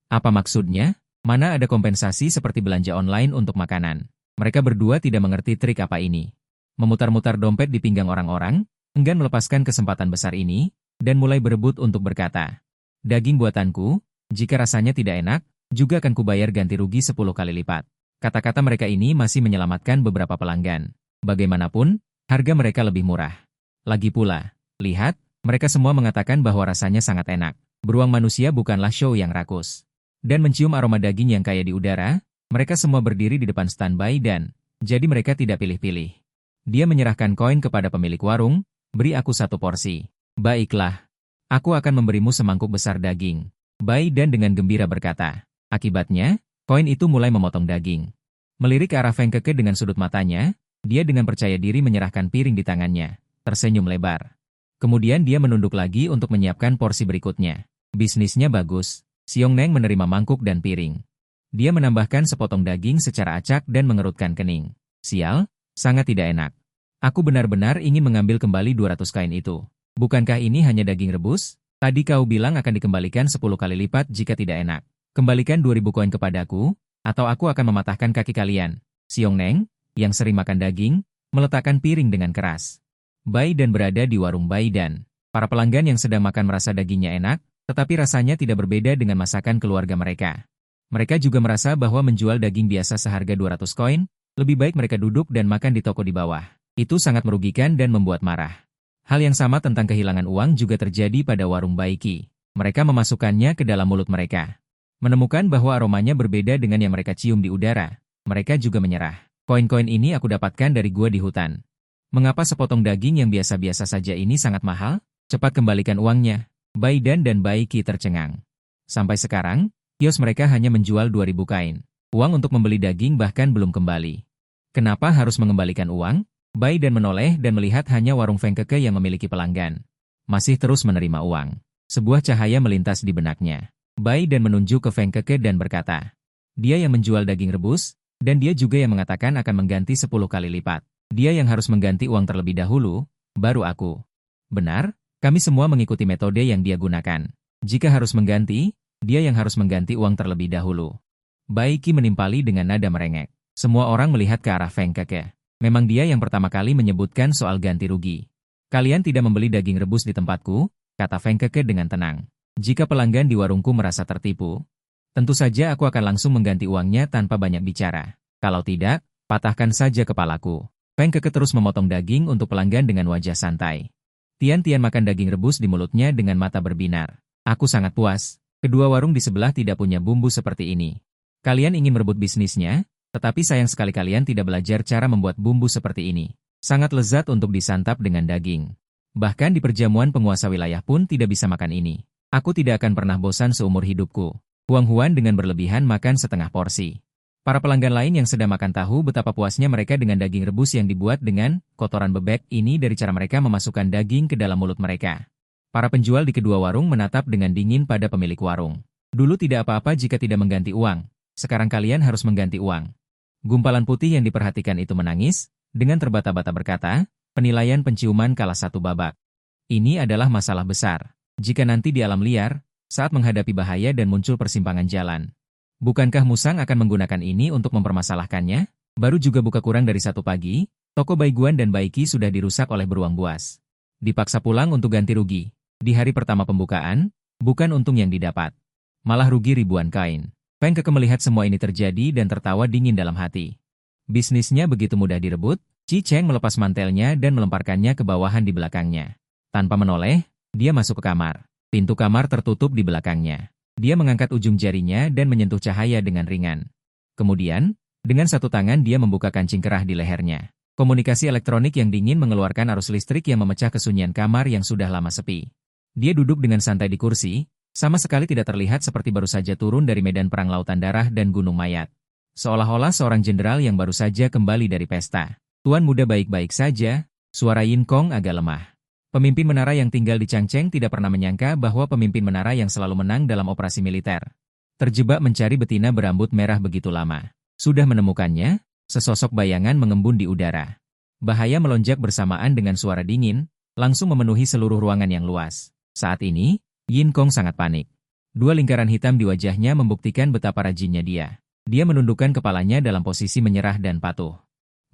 Apa maksudnya? Mana ada kompensasi seperti belanja online untuk makanan? Mereka berdua tidak mengerti trik apa ini. Memutar-mutar dompet di pinggang orang-orang, enggan melepaskan kesempatan besar ini, dan mulai berebut untuk berkata, "Daging buatanku, jika rasanya tidak enak, juga akan kubayar ganti rugi 10 kali lipat." Kata-kata mereka ini masih menyelamatkan beberapa pelanggan. Bagaimanapun, harga mereka lebih murah. Lagi pula, lihat, mereka semua mengatakan bahwa rasanya sangat enak. Beruang manusia bukanlah show yang rakus. Dan mencium aroma daging yang kaya di udara, mereka semua berdiri di depan standby dan, jadi mereka tidak pilih-pilih. Dia menyerahkan koin kepada pemilik warung, "Beri aku 1 porsi." "Baiklah, aku akan memberimu semangkuk besar daging." Bai Dan dengan gembira berkata. Akibatnya, koin itu mulai memotong daging. Melirik ke arah Feng Keke dengan sudut matanya, dia dengan percaya diri menyerahkan piring di tangannya, tersenyum lebar. Kemudian dia menunduk lagi untuk menyiapkan porsi berikutnya. Bisnisnya bagus. Xiong Neng menerima mangkuk dan piring. Dia menambahkan sepotong daging secara acak dan mengerutkan kening. Sial, sangat tidak enak. Aku benar-benar ingin mengambil kembali 200 kain itu. Bukankah ini hanya daging rebus? Tadi kau bilang akan dikembalikan 10 kali lipat jika tidak enak. Kembalikan 2.000 koin kepadaku, atau aku akan mematahkan kaki kalian. Xiong Neng, yang sering makan daging, meletakkan piring dengan keras. Bai Dan berada di warung Bai Dan. Para pelanggan yang sedang makan merasa dagingnya enak, tetapi rasanya tidak berbeda dengan masakan keluarga mereka. Mereka juga merasa bahwa menjual daging biasa seharga 200 koin, lebih baik mereka duduk dan makan di toko di bawah. Itu sangat merugikan dan membuat marah. Hal yang sama tentang kehilangan uang juga terjadi pada warung Baiki. Mereka memasukkannya ke dalam mulut mereka. Menemukan bahwa aromanya berbeda dengan yang mereka cium di udara. Mereka juga menyerah. Koin-koin ini aku dapatkan dari gua di hutan. Mengapa sepotong daging yang biasa-biasa saja ini sangat mahal? Cepat kembalikan uangnya. Bai Dan dan Baiki tercengang. Sampai sekarang, kios mereka hanya menjual 2.000 kain. Uang untuk membeli daging bahkan belum kembali. Kenapa harus mengembalikan uang? Bai Dan menoleh dan melihat hanya warung Feng Keke yang memiliki pelanggan. Masih terus menerima uang. Sebuah cahaya melintas di benaknya. Bai Dan menunjuk ke Feng Keke dan berkata, dia yang menjual daging rebus, dan dia juga yang mengatakan akan mengganti 10 kali lipat. Dia yang harus mengganti uang terlebih dahulu, baru aku. Benar, kami semua mengikuti metode yang dia gunakan. Jika harus mengganti, dia yang harus mengganti uang terlebih dahulu. Bai Qi menimpali dengan nada merengek. Semua orang melihat ke arah Feng Keke. Memang dia yang pertama kali menyebutkan soal ganti rugi. Kalian tidak membeli daging rebus di tempatku, kata Feng Keke dengan tenang. Jika pelanggan di warungku merasa tertipu, tentu saja aku akan langsung mengganti uangnya tanpa banyak bicara. Kalau tidak, patahkan saja kepalaku. Feng Keke terus memotong daging untuk pelanggan dengan wajah santai. Tian-Tian makan daging rebus di mulutnya dengan mata berbinar. Aku sangat puas. Kedua warung di sebelah tidak punya bumbu seperti ini. Kalian ingin merebut bisnisnya, tetapi sayang sekali kalian tidak belajar cara membuat bumbu seperti ini. Sangat lezat untuk disantap dengan daging. Bahkan di perjamuan penguasa wilayah pun tidak bisa makan ini. Aku tidak akan pernah bosan seumur hidupku. Huang-Huan dengan berlebihan makan setengah porsi. Para pelanggan lain yang sedang makan tahu betapa puasnya mereka dengan daging rebus yang dibuat dengan kotoran bebek ini dari cara mereka memasukkan daging ke dalam mulut mereka. Para penjual di kedua warung menatap dengan dingin pada pemilik warung. Dulu tidak apa-apa jika tidak mengganti uang. Sekarang kalian harus mengganti uang. Gumpalan putih yang diperhatikan itu menangis, dengan terbata-bata berkata, penilaian penciuman kalah satu babak. Ini adalah masalah besar. Jika nanti di alam liar, saat menghadapi bahaya dan muncul persimpangan jalan. Bukankah Musang akan menggunakan ini untuk mempermasalahkannya? Baru juga buka kurang dari 1 pagi, toko Baiguan dan Baiki sudah dirusak oleh beruang buas. Dipaksa pulang untuk ganti rugi. Di hari pertama pembukaan, bukan untung yang didapat. Malah rugi ribuan kain. Feng Keke melihat semua ini terjadi dan tertawa dingin dalam hati. Bisnisnya begitu mudah direbut, Chi Cheng melepas mantelnya dan melemparkannya ke bawahan di belakangnya. Tanpa menoleh, dia masuk ke kamar. Pintu kamar tertutup di belakangnya. Dia mengangkat ujung jarinya dan menyentuh cahaya dengan ringan. Kemudian, dengan satu tangan dia membuka kancing kerah di lehernya. Komunikasi elektronik yang dingin mengeluarkan arus listrik yang memecah kesunyian kamar yang sudah lama sepi. Dia duduk dengan santai di kursi, sama sekali tidak terlihat seperti baru saja turun dari medan perang lautan darah dan gunung mayat. Seolah-olah seorang jenderal yang baru saja kembali dari pesta. Tuan muda baik-baik saja, suara Yin Kong agak lemah. Pemimpin menara yang tinggal di Changcheng tidak pernah menyangka bahwa pemimpin menara yang selalu menang dalam operasi militer. Terjebak mencari betina berambut merah begitu lama. Sudah menemukannya, sesosok bayangan mengembun di udara. Bahaya melonjak bersamaan dengan suara dingin, langsung memenuhi seluruh ruangan yang luas. Saat ini, Yin Kong sangat panik. 2 lingkaran hitam di wajahnya membuktikan betapa rajinnya dia. Dia menundukkan kepalanya dalam posisi menyerah dan patuh.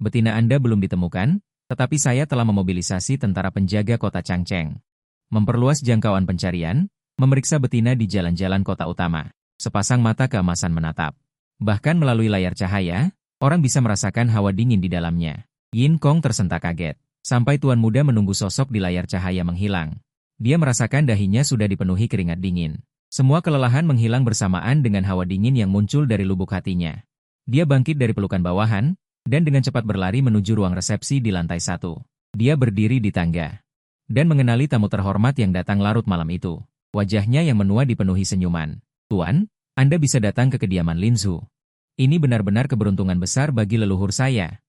Betina Anda belum ditemukan, tetapi saya telah memobilisasi tentara penjaga kota Changcheng. Memperluas jangkauan pencarian, memeriksa betina di jalan-jalan kota utama. Sepasang mata keemasan menatap. Bahkan melalui layar cahaya, orang bisa merasakan hawa dingin di dalamnya. Yin Kong tersentak kaget. Sampai tuan muda menunggu sosok di layar cahaya menghilang. Dia merasakan dahinya sudah dipenuhi keringat dingin. Semua kelelahan menghilang bersamaan dengan hawa dingin yang muncul dari lubuk hatinya. Dia bangkit dari pelukan bawahan, dan dengan cepat berlari menuju ruang resepsi di lantai 1. Dia berdiri di tangga, dan mengenali tamu terhormat yang datang larut malam itu. Wajahnya yang menua dipenuhi senyuman. Tuan, Anda bisa datang ke kediaman Lin Zhu. Ini benar-benar keberuntungan besar bagi leluhur saya.